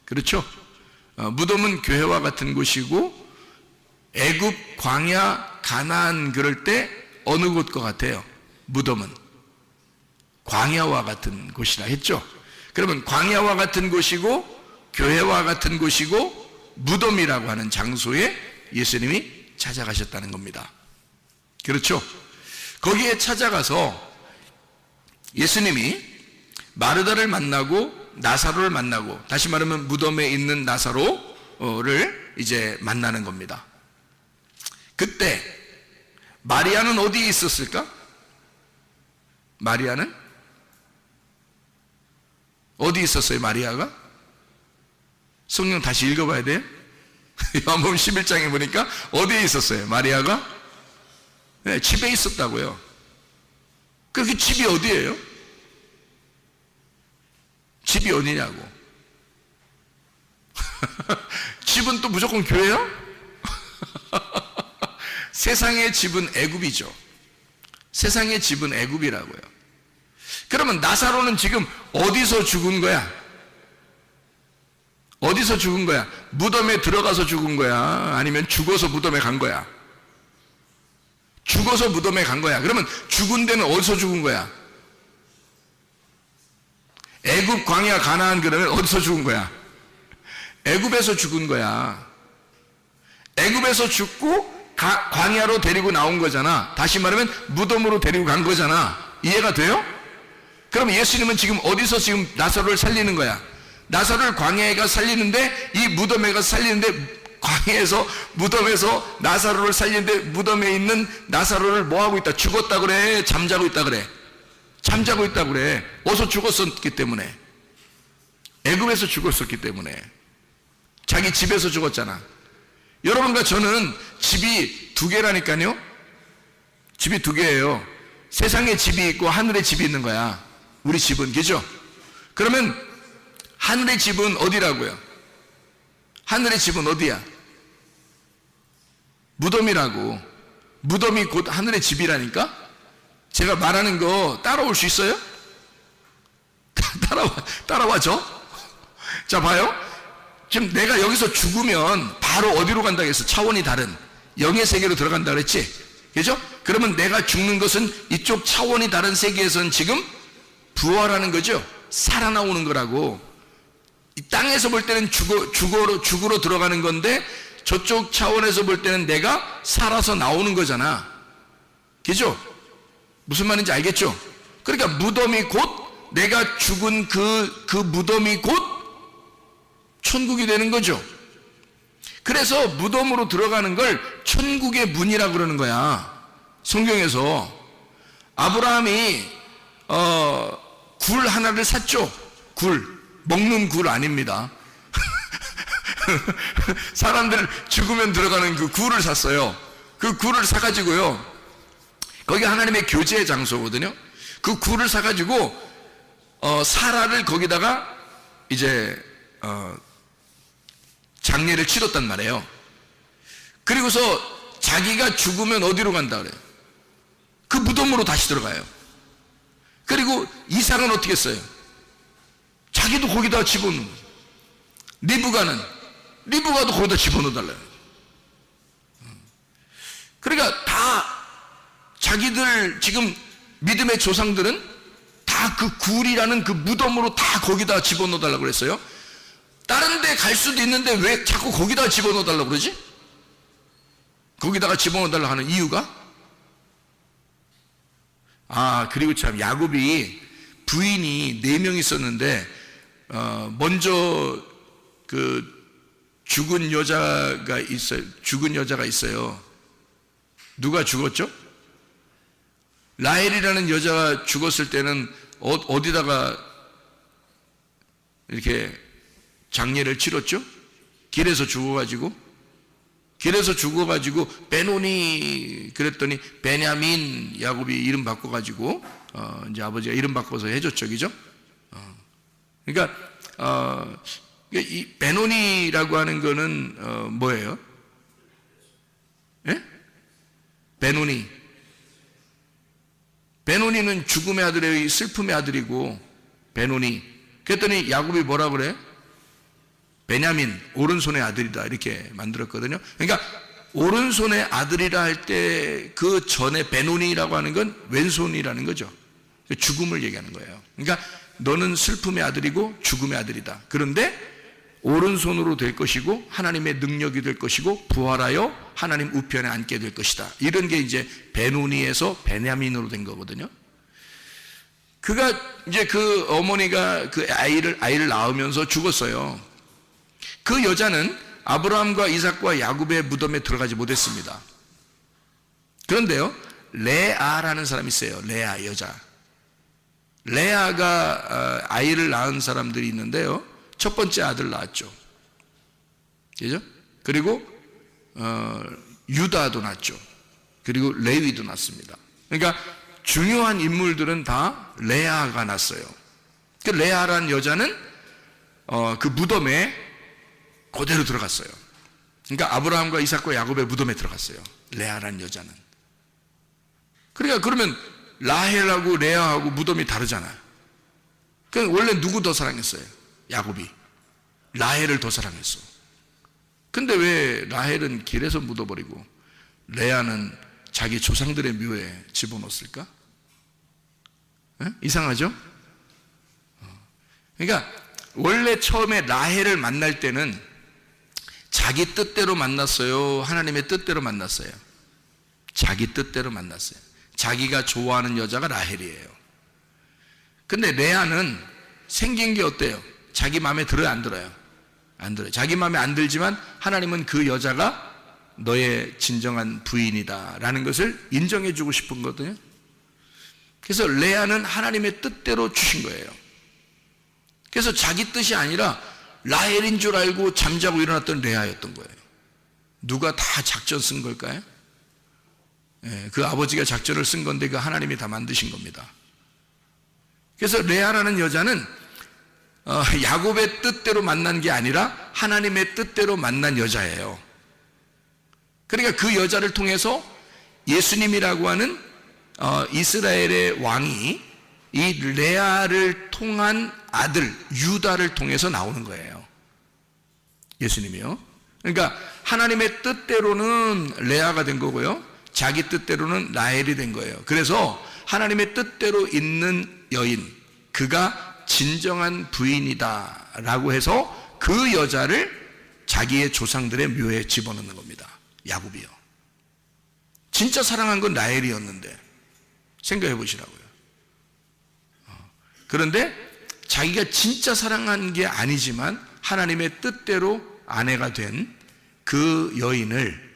그렇죠? 무덤은 교회와 같은 곳이고 애굽, 광야, 가나안 그럴 때 어느 곳과 같아요? 무덤은 광야와 같은 곳이라 했죠. 그러면 광야와 같은 곳이고 교회와 같은 곳이고 무덤이라고 하는 장소에 예수님이 찾아가셨다는 겁니다. 그렇죠? 거기에 찾아가서 예수님이 마르다를 만나고 나사로를 만나고, 다시 말하면 무덤에 있는 나사로를 이제 만나는 겁니다. 그때 마리아는 어디에 있었을까? 마리아는 어디 있었어요? 마리아가? 성경 다시 읽어봐야 돼요. 요한복음 11장에 보니까 어디에 있었어요? 마리아가? 네, 집에 있었다고요. 그 집이 어디예요? 집이 어디냐고. 집은 또 무조건 교회야? 세상의 집은 애굽이죠. 세상의 집은 애굽이라고요. 그러면 나사로는 지금 어디서 죽은 거야? 어디서 죽은 거야? 무덤에 들어가서 죽은 거야? 아니면 죽어서 무덤에 간 거야? 죽어서 무덤에 간 거야. 그러면 죽은 데는 어디서 죽은 거야? 애굽, 광야, 가나안 그러면 어디서 죽은 거야? 애굽에서 죽은 거야. 애굽에서 죽고 광야로 데리고 나온 거잖아. 다시 말하면 무덤으로 데리고 간 거잖아. 이해가 돼요? 그럼 예수님은 지금 어디서 지금 나사로를 살리는 거야? 나사로를 광야에 가 살리는데, 이 무덤에 가 살리는데, 광야에서 무덤에서 나사로를 살리는데 무덤에 있는 나사로를 뭐 하고 있다? 죽었다 그래? 잠자고 있다 그래? 잠자고 있다 그래. 어디서 죽었었기 때문에, 애굽에서 죽었었기 때문에, 자기 집에서 죽었잖아. 여러분과 저는 집이 두 개라니까요. 집이 두 개예요. 세상에 집이 있고 하늘에 집이 있는 거야. 우리 집은, 그죠? 그러면 하늘의 집은 어디라고요? 하늘의 집은 어디야? 무덤이라고. 무덤이 곧 하늘의 집이라니까? 제가 말하는 거 따라올 수 있어요? 따라와줘? 자, 봐요. 지금 내가 여기서 죽으면 바로 어디로 간다 그랬어? 차원이 다른 영의 세계로 들어간다 그랬지? 그죠? 그러면 내가 죽는 것은 이쪽 차원이 다른 세계에서는 지금 부활하는 거죠? 살아나오는 거라고. 이 땅에서 볼 때는 죽으러 들어가는 건데, 저쪽 차원에서 볼 때는 내가 살아서 나오는 거잖아. 그죠? 무슨 말인지 알겠죠? 그러니까 무덤이 곧, 내가 죽은 그 무덤이 곧 천국이 되는 거죠. 그래서 무덤으로 들어가는 걸 천국의 문이라고 그러는 거야. 성경에서 아브라함이 굴 하나를 샀죠. 굴, 먹는 굴 아닙니다. 사람들 죽으면 들어가는 그 굴을 샀어요. 그 굴을 사가지고요, 거기 하나님의 교제의 장소거든요. 그 굴을 사가지고 사라를 거기다가 이제 장례를 치렀단 말이에요. 그리고서 자기가 죽으면 어디로 간다 그래요? 그 무덤으로 다시 들어가요. 그리고 이삭은 어떻게 했어요? 자기도 거기다 집어넣는 거예요. 리브가도 거기다 집어넣어달라요. 그러니까 다 자기들 지금 믿음의 조상들은 다 그 굴이라는 그 무덤으로 다 거기다 집어넣어달라고 그랬어요. 다른 데 갈 수도 있는데 왜 자꾸 거기다 집어넣어달라고 그러지? 거기다가 집어넣어달라고 하는 이유가? 그리고 참 야곱이 부인이 4명 있었는데 먼저 그 죽은 여자가 있어요. 누가 죽었죠? 라헬이라는 여자가 죽었을 때는 어디다가 이렇게 장례를 치렀죠? 길에서 죽어가지고 베노니 그랬더니 베냐민, 야곱이 이름 바꿔가지고 이제 아버지가 이름 바꿔서 해줬죠, 그죠? 그러니까 이 베노니라고 하는 거는 뭐예요? 예? 베노니는 죽음의 아들의 슬픔의 아들이고 베노니. 그랬더니 야곱이 뭐라 그래? 베냐민, 오른손의 아들이다 이렇게 만들었거든요. 그러니까 오른손의 아들이라 할 때 그 전에 베노니라고 하는 건 왼손이라는 거죠. 죽음을 얘기하는 거예요. 그러니까 너는 슬픔의 아들이고 죽음의 아들이다. 그런데 오른손으로 될 것이고 하나님의 능력이 될 것이고 부활하여 하나님 우편에 앉게 될 것이다. 이런 게 이제 베노니에서 베냐민으로 된 거거든요. 그가 이제 그 어머니가 그 아이를 낳으면서 죽었어요. 그 여자는 아브라함과 이삭과 야곱의 무덤에 들어가지 못했습니다. 그런데요, 레아라는 사람이 있어요. 레아 여자. 레아가 아이를 낳은 사람들이 있는데요, 첫 번째 아들 낳았죠. 그죠? 그리고 유다도 낳았죠. 그리고 레위도 낳습니다. 그러니까 중요한 인물들은 다 레아가 낳았어요. 그 레아라는 여자는 그 무덤에 그대로 들어갔어요. 그러니까 아브라함과 이삭과 야곱의 무덤에 들어갔어요. 레아라는 여자는. 그러니까 그러면 라헬하고 레아하고 무덤이 다르잖아요. 그럼 원래 누구 더 사랑했어요? 야곱이. 라헬을 더 사랑했어. 근데 왜 라헬은 길에서 묻어버리고 레아는 자기 조상들의 묘에 집어넣었을까? 에? 이상하죠? 그러니까 원래 처음에 라헬을 만날 때는 자기 뜻대로 만났어요? 하나님의 뜻대로 만났어요? 자기 뜻대로 만났어요. 자기가 좋아하는 여자가 라헬이에요. 근데 레아는 생긴 게 어때요? 자기 마음에 들어요, 안 들어요? 안 들어요. 자기 마음에 안 들지만 하나님은 그 여자가 너의 진정한 부인이다 라는 것을 인정해 주고 싶은 거거든요. 그래서 레아는 하나님의 뜻대로 주신 거예요. 그래서 자기 뜻이 아니라 라헬인 줄 알고 잠자고 일어났던 레아였던 거예요. 누가 다 작전 쓴 걸까요? 그 아버지가 작전을 쓴 건데 그 하나님이 다 만드신 겁니다. 그래서 레아라는 여자는 야곱의 뜻대로 만난 게 아니라 하나님의 뜻대로 만난 여자예요. 그러니까 그 여자를 통해서 예수님이라고 하는 이스라엘의 왕이 이 레아를 통한 아들 유다를 통해서 나오는 거예요. 예수님이요. 그러니까 하나님의 뜻대로는 레아가 된 거고요, 자기 뜻대로는 라헬이 된 거예요. 그래서 하나님의 뜻대로 있는 여인, 그가 진정한 부인이다 라고 해서 그 여자를 자기의 조상들의 묘에 집어넣는 겁니다. 야곱이요. 진짜 사랑한 건 라헬이었는데 생각해 보시라고요. 그런데 자기가 진짜 사랑한 게 아니지만 하나님의 뜻대로 아내가 된 그 여인을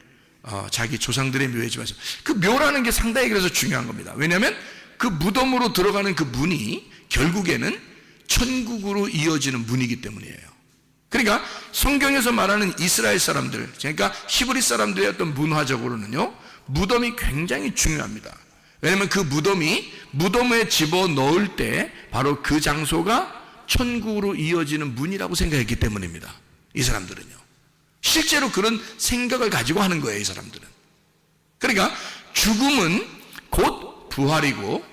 자기 조상들의 묘에 집어넣어서, 그 묘라는 게 상당히 그래서 중요한 겁니다. 왜냐하면 그 무덤으로 들어가는 그 문이 결국에는 천국으로 이어지는 문이기 때문이에요. 그러니까 성경에서 말하는 이스라엘 사람들, 그러니까 히브리 사람들의 어떤 문화적으로는요, 무덤이 굉장히 중요합니다. 왜냐하면 그 무덤에 집어넣을 때 바로 그 장소가 천국으로 이어지는 문이라고 생각했기 때문입니다. 이 사람들은요. 실제로 그런 생각을 가지고 하는 거예요, 이 사람들은. 그러니까 죽음은 곧 부활이고,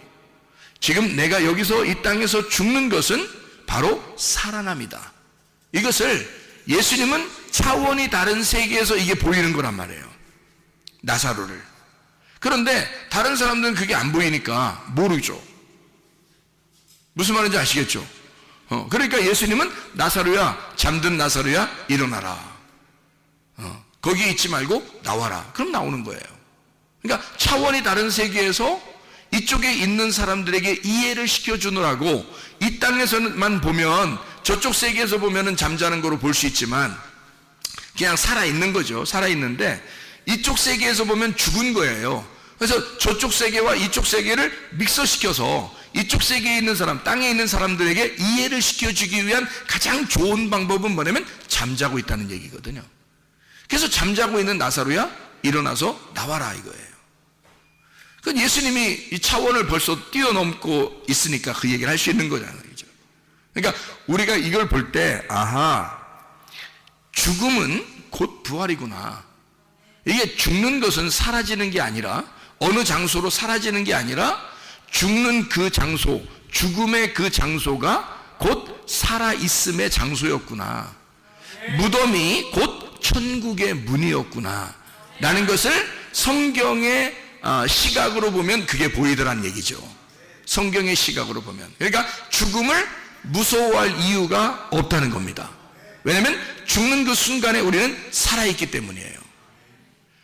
지금 내가 여기서 이 땅에서 죽는 것은 바로 살아남이다. 이것을 예수님은 차원이 다른 세계에서 이게 보이는 거란 말이에요. 나사로를. 그런데 다른 사람들은 그게 안 보이니까 모르죠. 무슨 말인지 아시겠죠? 그러니까 예수님은 나사로야, 잠든 나사로야, 일어나라. 거기 있지 말고 나와라. 그럼 나오는 거예요. 그러니까 차원이 다른 세계에서 이쪽에 있는 사람들에게 이해를 시켜주느라고, 이 땅에서만 보면, 저쪽 세계에서 보면은 잠자는 거로 볼 수 있지만 그냥 살아있는 거죠. 살아있는데 이쪽 세계에서 보면 죽은 거예요. 그래서 저쪽 세계와 이쪽 세계를 믹서시켜서 이쪽 세계에 있는 사람, 땅에 있는 사람들에게 이해를 시켜주기 위한 가장 좋은 방법은 뭐냐면 잠자고 있다는 얘기거든요. 그래서 잠자고 있는 나사로야, 일어나서 나와라 이거예요. 그 예수님이 이 차원을 벌써 뛰어넘고 있으니까 그 얘기를 할 수 있는 거잖아요. 그러니까 우리가 이걸 볼 때, 아하, 죽음은 곧 부활이구나. 이게 죽는 것은 사라지는 게 아니라, 어느 장소로 사라지는 게 아니라, 죽는 그 장소, 죽음의 그 장소가 곧 살아있음의 장소였구나. 무덤이 곧 천국의 문이었구나 라는 것을 성경의 시각으로 보면 그게 보이더란 얘기죠. 성경의 시각으로 보면. 그러니까 죽음을 무서워할 이유가 없다는 겁니다. 왜냐하면 죽는 그 순간에 우리는 살아있기 때문이에요.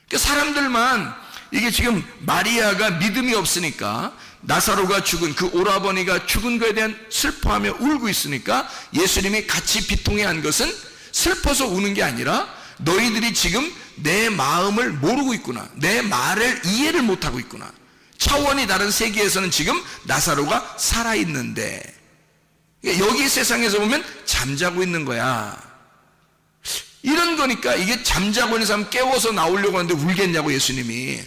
그러니까 사람들만, 이게 지금 마리아가 믿음이 없으니까, 나사로가 죽은, 그 오라버니가 죽은 것에 대한 슬퍼하며 울고 있으니까 예수님이 같이 비통해한 것은 슬퍼서 우는 게 아니라, 너희들이 지금 내 마음을 모르고 있구나, 내 말을 이해를 못하고 있구나. 차원이 다른 세계에서는 지금 나사로가 살아있는데 여기 세상에서 보면 잠자고 있는 거야. 이런 거니까, 이게 잠자고 있는 사람 깨워서 나오려고 하는데 울겠냐고 예수님이.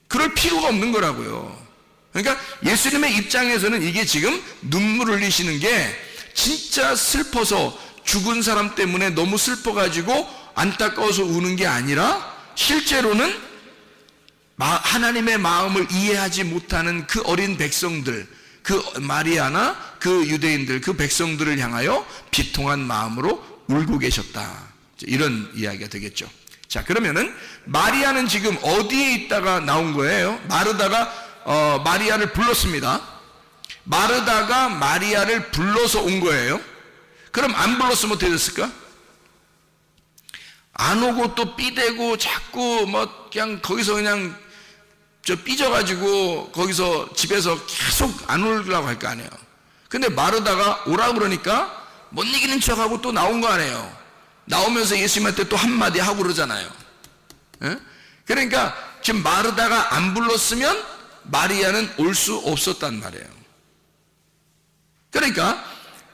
그럴 필요가 없는 거라고요. 그러니까 예수님의 입장에서는 이게 지금 눈물 흘리시는 게 진짜 슬퍼서, 죽은 사람 때문에 너무 슬퍼가지고 안타까워서 우는 게 아니라, 실제로는 하나님의 마음을 이해하지 못하는 그 어린 백성들, 그 마리아나 그 유대인들, 그 백성들을 향하여 비통한 마음으로 울고 계셨다. 이런 이야기가 되겠죠. 자, 그러면은 마리아는 지금 어디에 있다가 나온 거예요? 마르다가 마리아를 불렀습니다. 마르다가 마리아를 불러서 온 거예요. 그럼 안 불렀으면 어떻게 됐을까? 안 오고 또 삐대고 자꾸 뭐 그냥 거기서 그냥 삐져가지고 거기서 집에서 계속 안 오려고 할 거 아니에요. 근데 마르다가 오라 그러니까 못 이기는 척하고 또 나온 거 아니에요. 나오면서 예수님한테 또 한마디 하고 그러잖아요. 예? 그러니까 지금 마르다가 안 불렀으면 마리아는 올 수 없었단 말이에요. 그러니까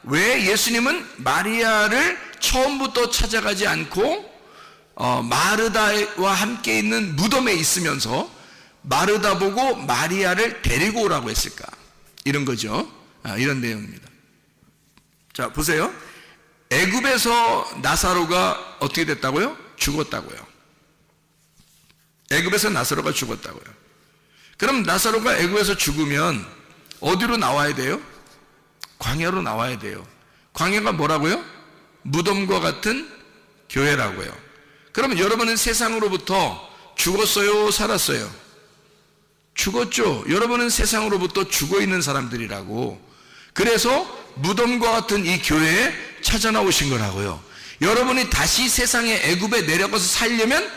왜 예수님은 마리아를 처음부터 찾아가지 않고 마르다와 함께 있는 무덤에 있으면서 마르다 보고 마리아를 데리고 오라고 했을까? 이런 거죠. 이런 내용입니다. 자, 보세요. 애굽에서 나사로가 어떻게 됐다고요? 죽었다고요. 애굽에서 나사로가 죽었다고요. 그럼 나사로가 애굽에서 죽으면 어디로 나와야 돼요? 광야로 나와야 돼요. 광야가 뭐라고요? 무덤과 같은 교회라고요. 그러면 여러분은 세상으로부터 죽었어요? 살았어요? 죽었죠. 여러분은 세상으로부터 죽어 있는 사람들이라고. 그래서 무덤과 같은 이 교회에 찾아 나오신 거라고요. 여러분이 다시 세상의 애굽에 내려가서 살려면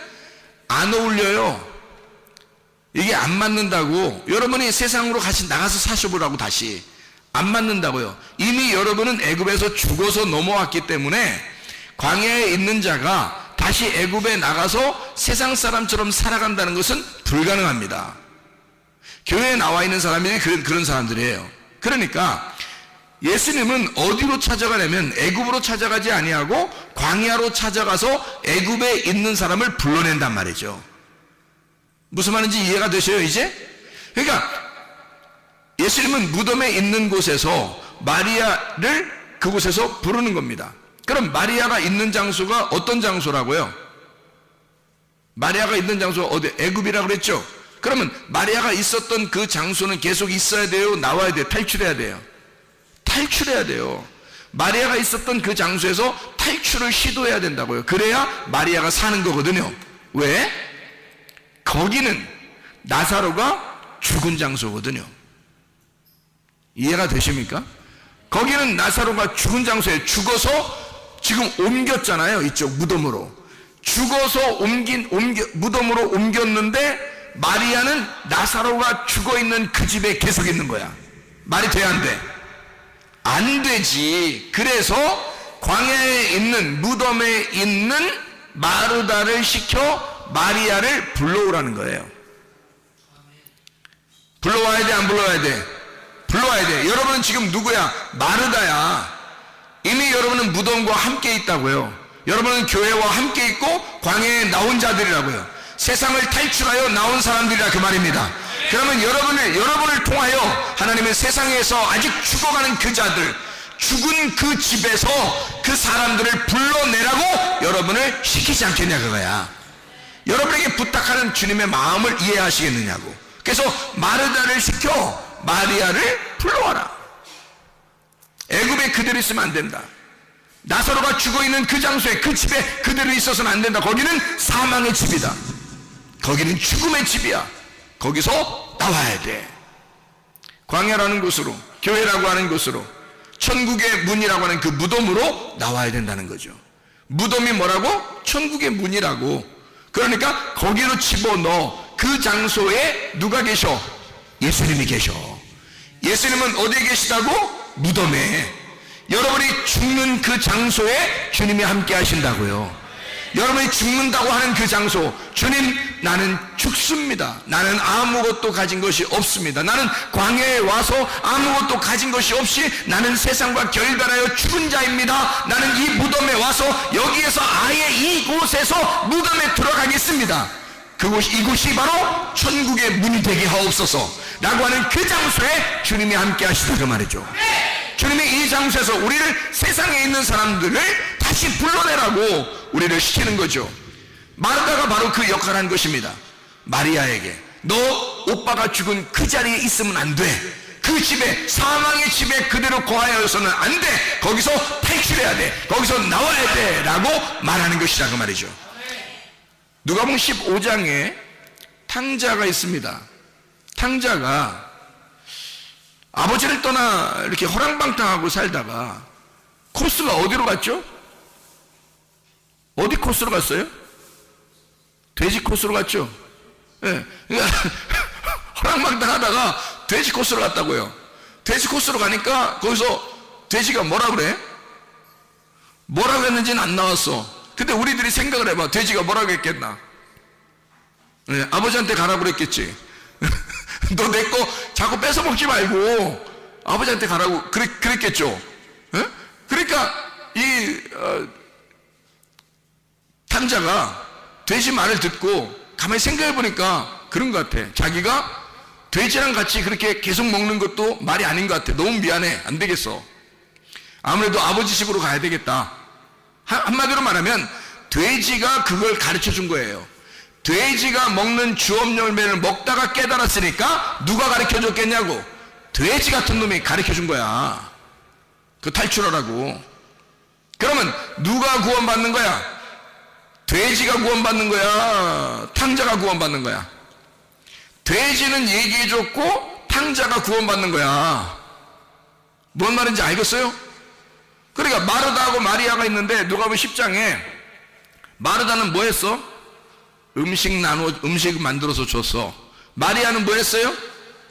안 어울려요. 이게 안 맞는다고. 여러분이 세상으로 같이 나가서 사셔보라고. 다시 안 맞는다고요. 이미 여러분은 애굽에서 죽어서 넘어왔기 때문에 광야에 있는 자가 다시 애굽에 나가서 세상 사람처럼 살아간다는 것은 불가능합니다. 교회에 나와 있는 사람이 그런 사람들이에요. 그러니까 예수님은 어디로 찾아가냐면 애굽으로 찾아가지 아니하고 광야로 찾아가서 애굽에 있는 사람을 불러낸단 말이죠. 무슨 말인지 이해가 되셔요 이제? 그러니까 예수님은 무덤에 있는 곳에서 마리아를 그곳에서 부르는 겁니다. 그럼 마리아가 있는 장소가 어떤 장소라고요? 마리아가 있는 장소가 어디? 애굽이라고 그랬죠? 그러면 마리아가 있었던 그 장소는 계속 있어야 돼요? 나와야 돼요? 탈출해야 돼요? 탈출해야 돼요. 마리아가 있었던 그 장소에서 탈출을 시도해야 된다고요. 그래야 마리아가 사는 거거든요. 왜? 거기는 나사로가 죽은 장소거든요. 이해가 되십니까? 거기는 나사로가 죽은 장소에 죽어서 지금 옮겼잖아요. 이쪽 무덤으로. 죽어서 무덤으로 옮겼는데 마리아는 나사로가 죽어있는 그 집에 계속 있는 거야. 말이 돼, 안 돼? 안 되지. 그래서 광야에 있는 무덤에 있는 마르다를 시켜 마리아를 불러오라는 거예요. 불러와야 돼, 안 불러와야 돼? 불러와야 돼. 여러분은 지금 누구야? 마르다야. 이미 여러분은 무덤과 함께 있다고요. 여러분은 교회와 함께 있고 광야에 나온 자들이라고요. 세상을 탈출하여 나온 사람들이라 그 말입니다. 그러면 여러분을 통하여 하나님은 세상에서 아직 죽어가는 그 자들, 죽은 그 집에서 그 사람들을 불러내라고 여러분을 시키지 않겠냐 그거야. 여러분에게 부탁하는 주님의 마음을 이해하시겠느냐고. 그래서 마르다를 시켜 마리아를 불러와라. 애굽에 그대로 있으면 안 된다. 나사로가 죽어있는 그 장소에, 그 집에 그대로 있어서는 안 된다. 거기는 사망의 집이다. 거기는 죽음의 집이야. 거기서 나와야 돼. 광야라는 곳으로, 교회라고 하는 곳으로, 천국의 문이라고 하는 그 무덤으로 나와야 된다는 거죠. 무덤이 뭐라고? 천국의 문이라고. 그러니까 거기로 집어넣어. 그 장소에 누가 계셔? 예수님이 계셔. 예수님은 어디에 계시다고? 무덤에. 여러분이 죽는 그 장소에 주님이 함께 하신다고요. 여러분이 죽는다고 하는 그 장소, 주님, 나는 죽습니다. 나는 아무것도 가진 것이 없습니다. 나는 광야에 와서 아무것도 가진 것이 없이 나는 세상과 결별하여 죽은 자입니다. 나는 이 무덤에 와서 여기에서 아예 이곳에서 무덤에 들어가겠습니다. 이곳이 바로 천국의 문이 되게 하옵소서 라고 하는 그 장소에 주님이 함께 하시다 그 말이죠. 주님이 이 장소에서 우리를, 세상에 있는 사람들을 다시 불러내라고 우리를 시키는 거죠. 마르다가 바로 그 역할을 한 것입니다. 마리아에게 너 오빠가 죽은 그 자리에 있으면 안 돼. 그 집에, 사망의 집에 그대로 거하여서는 안 돼. 거기서 탈출해야 돼. 거기서 나와야 돼 라고 말하는 것이라 그 말이죠. 누가복음 15장에 탕자가 있습니다. 탕자가 아버지를 떠나 이렇게 허랑방탕하고 살다가 코스가 어디로 갔죠? 어디 코스로 갔어요? 돼지 코스로 갔죠? 예. 허랑방탕 하다가 돼지 코스로 갔다고요. 돼지 코스로 가니까 거기서 돼지가 뭐라 그래? 뭐라고 했는지는 안 나왔어. 근데 우리들이 생각을 해봐. 돼지가 뭐라고 했겠나? 예, 아버지한테 가라고 그랬겠지. 너 내 거 자꾸 뺏어 먹지 말고 아버지한테 가라고 그랬겠죠. 예? 그러니까 이 탕자가 돼지 말을 듣고 가만히 생각해 보니까 그런 것 같아. 자기가 돼지랑 같이 그렇게 계속 먹는 것도 말이 아닌 것 같아. 너무 미안해. 안 되겠어. 아무래도 아버지 집으로 가야 되겠다. 한마디로 말하면 돼지가 그걸 가르쳐 준 거예요. 돼지가 먹는 주업 열매를 먹다가 깨달았으니까 누가 가르쳐 줬겠냐고. 돼지 같은 놈이 가르쳐 준 거야. 그 탈출하라고. 그러면 누가 구원받는 거야? 돼지가 구원받는 거야? 탕자가 구원받는 거야? 돼지는 얘기해 줬고 탕자가 구원받는 거야. 뭔 말인지 알겠어요? 그러니까 마르다하고 마리아가 있는데 누가복음 10장에 마르다는 뭐 했어? 음식 만들어서 줬어. 마리아는 뭐 했어요?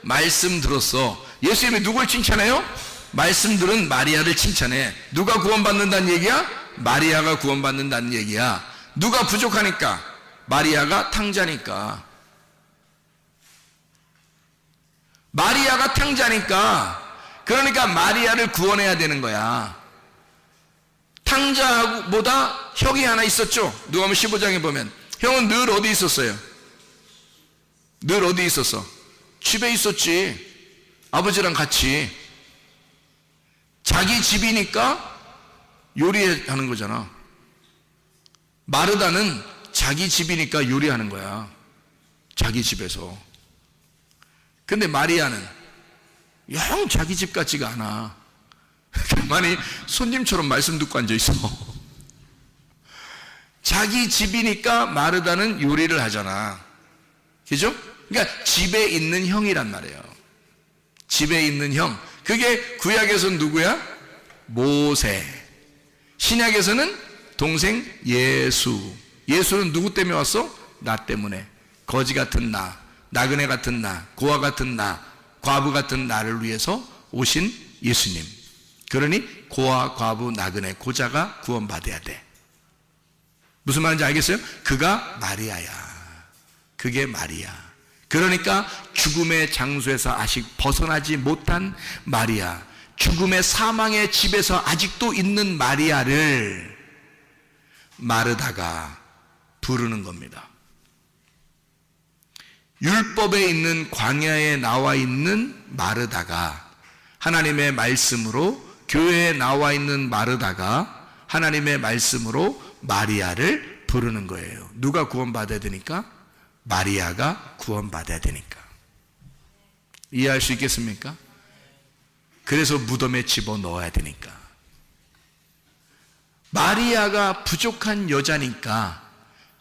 말씀 들었어. 예수님이 누굴 칭찬해요? 말씀 들은 마리아를 칭찬해. 누가 구원받는다는 얘기야? 마리아가 구원받는다는 얘기야. 누가 부족하니까? 마리아가 탕자니까. 마리아가 탕자니까. 그러니까 마리아를 구원해야 되는 거야. 탕자보다 형이 하나 있었죠. 누가복음 15장에 보면 형은 늘 어디 있었어요? 늘 어디 있었어? 집에 있었지. 아버지랑 같이 자기 집이니까 요리하는 거잖아. 마르다는 자기 집이니까 요리하는 거야. 자기 집에서. 근데 마리아는 영 자기 집 같지가 않아. 가만히 손님처럼 말씀 듣고 앉아 있어. 자기 집이니까 마르다는 요리를 하잖아. 그죠? 그러니까 집에 있는 형이란 말이에요. 집에 있는 형. 그게 구약에서는 누구야? 모세. 신약에서는 동생 예수. 예수는 누구 때문에 왔어? 나 때문에. 거지 같은 나, 나그네 같은 나, 고아 같은 나, 과부 같은 나를 위해서 오신 예수님. 그러니 고아, 과부, 나그네, 고자가 구원받아야 돼. 무슨 말인지 알겠어요? 그가 마리아야. 그게 마리아. 그러니까 죽음의 장소에서 아직 벗어나지 못한 마리아, 죽음의 사망의 집에서 아직도 있는 마리아를 마르다가 부르는 겁니다. 율법에 있는 광야에 나와 있는 마르다가 하나님의 말씀으로, 교회에 나와 있는 마르다가 하나님의 말씀으로 마리아를 부르는 거예요. 누가 구원받아야 되니까? 마리아가 구원받아야 되니까. 이해할 수 있겠습니까? 그래서 무덤에 집어넣어야 되니까. 마리아가 부족한 여자니까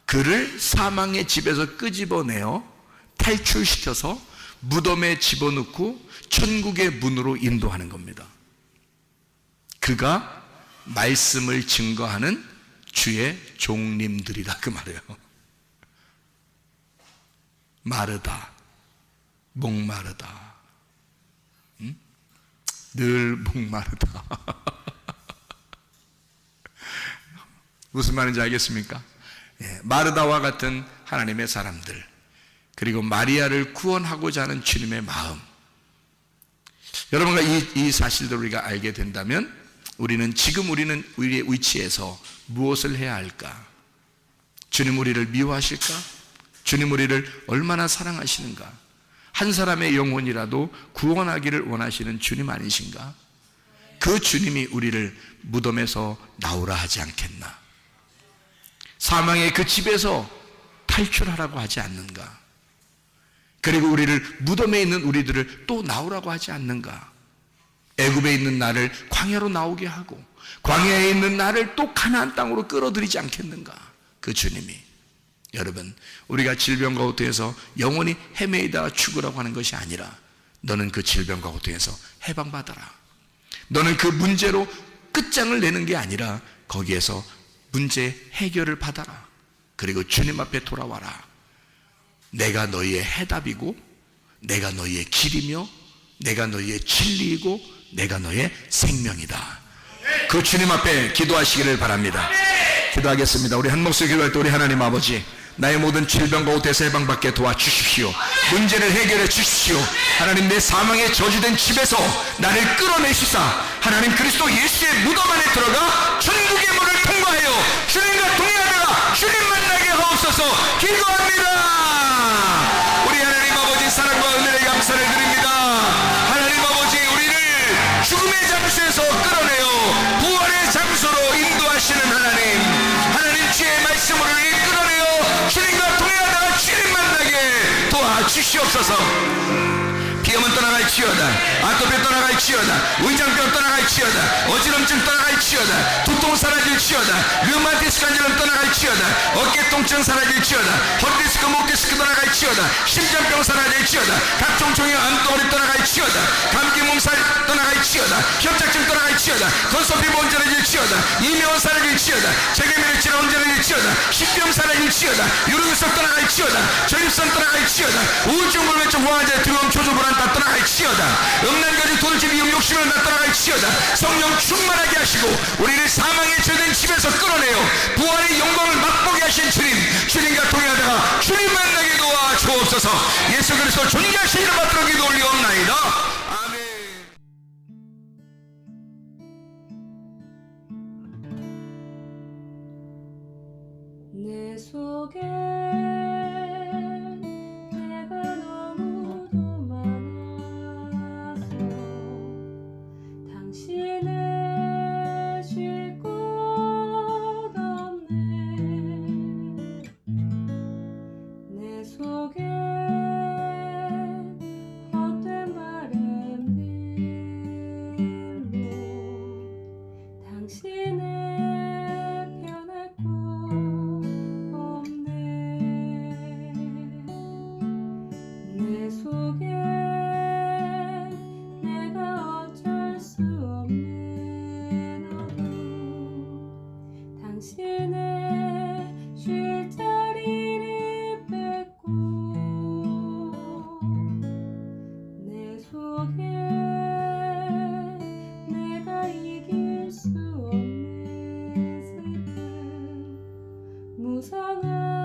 그를 사망의 집에서 끄집어내어 탈출시켜서 무덤에 집어넣고 천국의 문으로 인도하는 겁니다. 그가 말씀을 증거하는 주의 종님들이다, 그 말이에요. 마르다, 목마르다, 응? 늘 목마르다. 무슨 말인지 알겠습니까? 예, 마르다와 같은 하나님의 사람들, 그리고 마리아를 구원하고자 하는 주님의 마음. 여러분과 이 사실들을 우리가 알게 된다면 우리는 지금 우리의 위치에서 무엇을 해야 할까? 주님 우리를 미워하실까? 주님 우리를 얼마나 사랑하시는가? 한 사람의 영혼이라도 구원하기를 원하시는 주님 아니신가? 그 주님이 우리를 무덤에서 나오라 하지 않겠나? 사망의 그 집에서 탈출하라고 하지 않는가? 그리고 우리를, 무덤에 있는 우리들을 또 나오라고 하지 않는가? 애굽에 있는 나를 광야로 나오게 하고 광야에 있는 나를 또 가나안 땅으로 끌어들이지 않겠는가? 그 주님이. 여러분, 우리가 질병과 고통에서 영원히 헤매이다가 죽으라고 하는 것이 아니라 너는 그 질병과 고통에서 해방받아라. 너는 그 문제로 끝장을 내는 게 아니라 거기에서 문제 해결을 받아라. 그리고 주님 앞에 돌아와라. 내가 너희의 해답이고, 내가 너희의 길이며, 내가 너희의 진리이고, 내가 너희의 생명이다. 그 주님 앞에 기도하시기를 바랍니다. 기도하겠습니다. 우리 한 목소리 기도할 때 우리 하나님 아버지, 나의 모든 질병과 고통에서 해방받게 도와주십시오. 문제를 해결해 주십시오. 하나님, 내 사망에 저주된 집에서 나를 끌어내시사 하나님 그리스도 예수의 무덤 안에 들어가 천국의 문을 통과하여 주님과 동행하다가 주님 만나게 하옵소서. 기도합니다. 우리 하나님 아버지, 사랑과 은혜에 감사를 드립니다. 하나님 아버지, 우리를 죽음의 장소에서 끌어내어 부활의 장소로 인도하시는 하나님, 하나님 주의 말씀으로 우리를 끌어내어 주님과 동행하다가 주님 만나게 도와주시옵소서. 비염은 떠나갈지어다, 아토피 떠나갈지어다, 위장병 떠나갈지어다, 어지럼증 떠나갈지어다, 두통 사라질지어다, 류마티스 관절염 떠나갈지어다, 어깨 통증 사라질지어다, 허리디스크 목디스크 떠나갈지어다, 심장병 사라질지어다, 각종 종양 암덩어리 떠나갈지어다, 감기 몸살 떠나갈지어다, 협착증 떠나갈지어다, 건소피 온전해질지어다, 이명은 사라질지어다, 재계면역질 온전해질지어다, 식병 사라질지어다, 유름성 떠나갈지어다, 전립선 떠나갈지어다, 우울증 불면증 호환제 두려움 초조 불안 다 떠나갈지어다, 음란가지 도둑질 이용 욕심을 다 떠나갈지어다. 성령 충만하게 하시고 우리를 사망에 저된 집에서 끌어내어 부활의 영광을 맛보게 하신 주님, 주님과 동행하다가 주님 만나게 도와주옵소서. 예수 그리스도 존귀하신 이름 받들어 기도 올리옵나이다. 아멘. 내 속에 내가 너무도 많아 무성한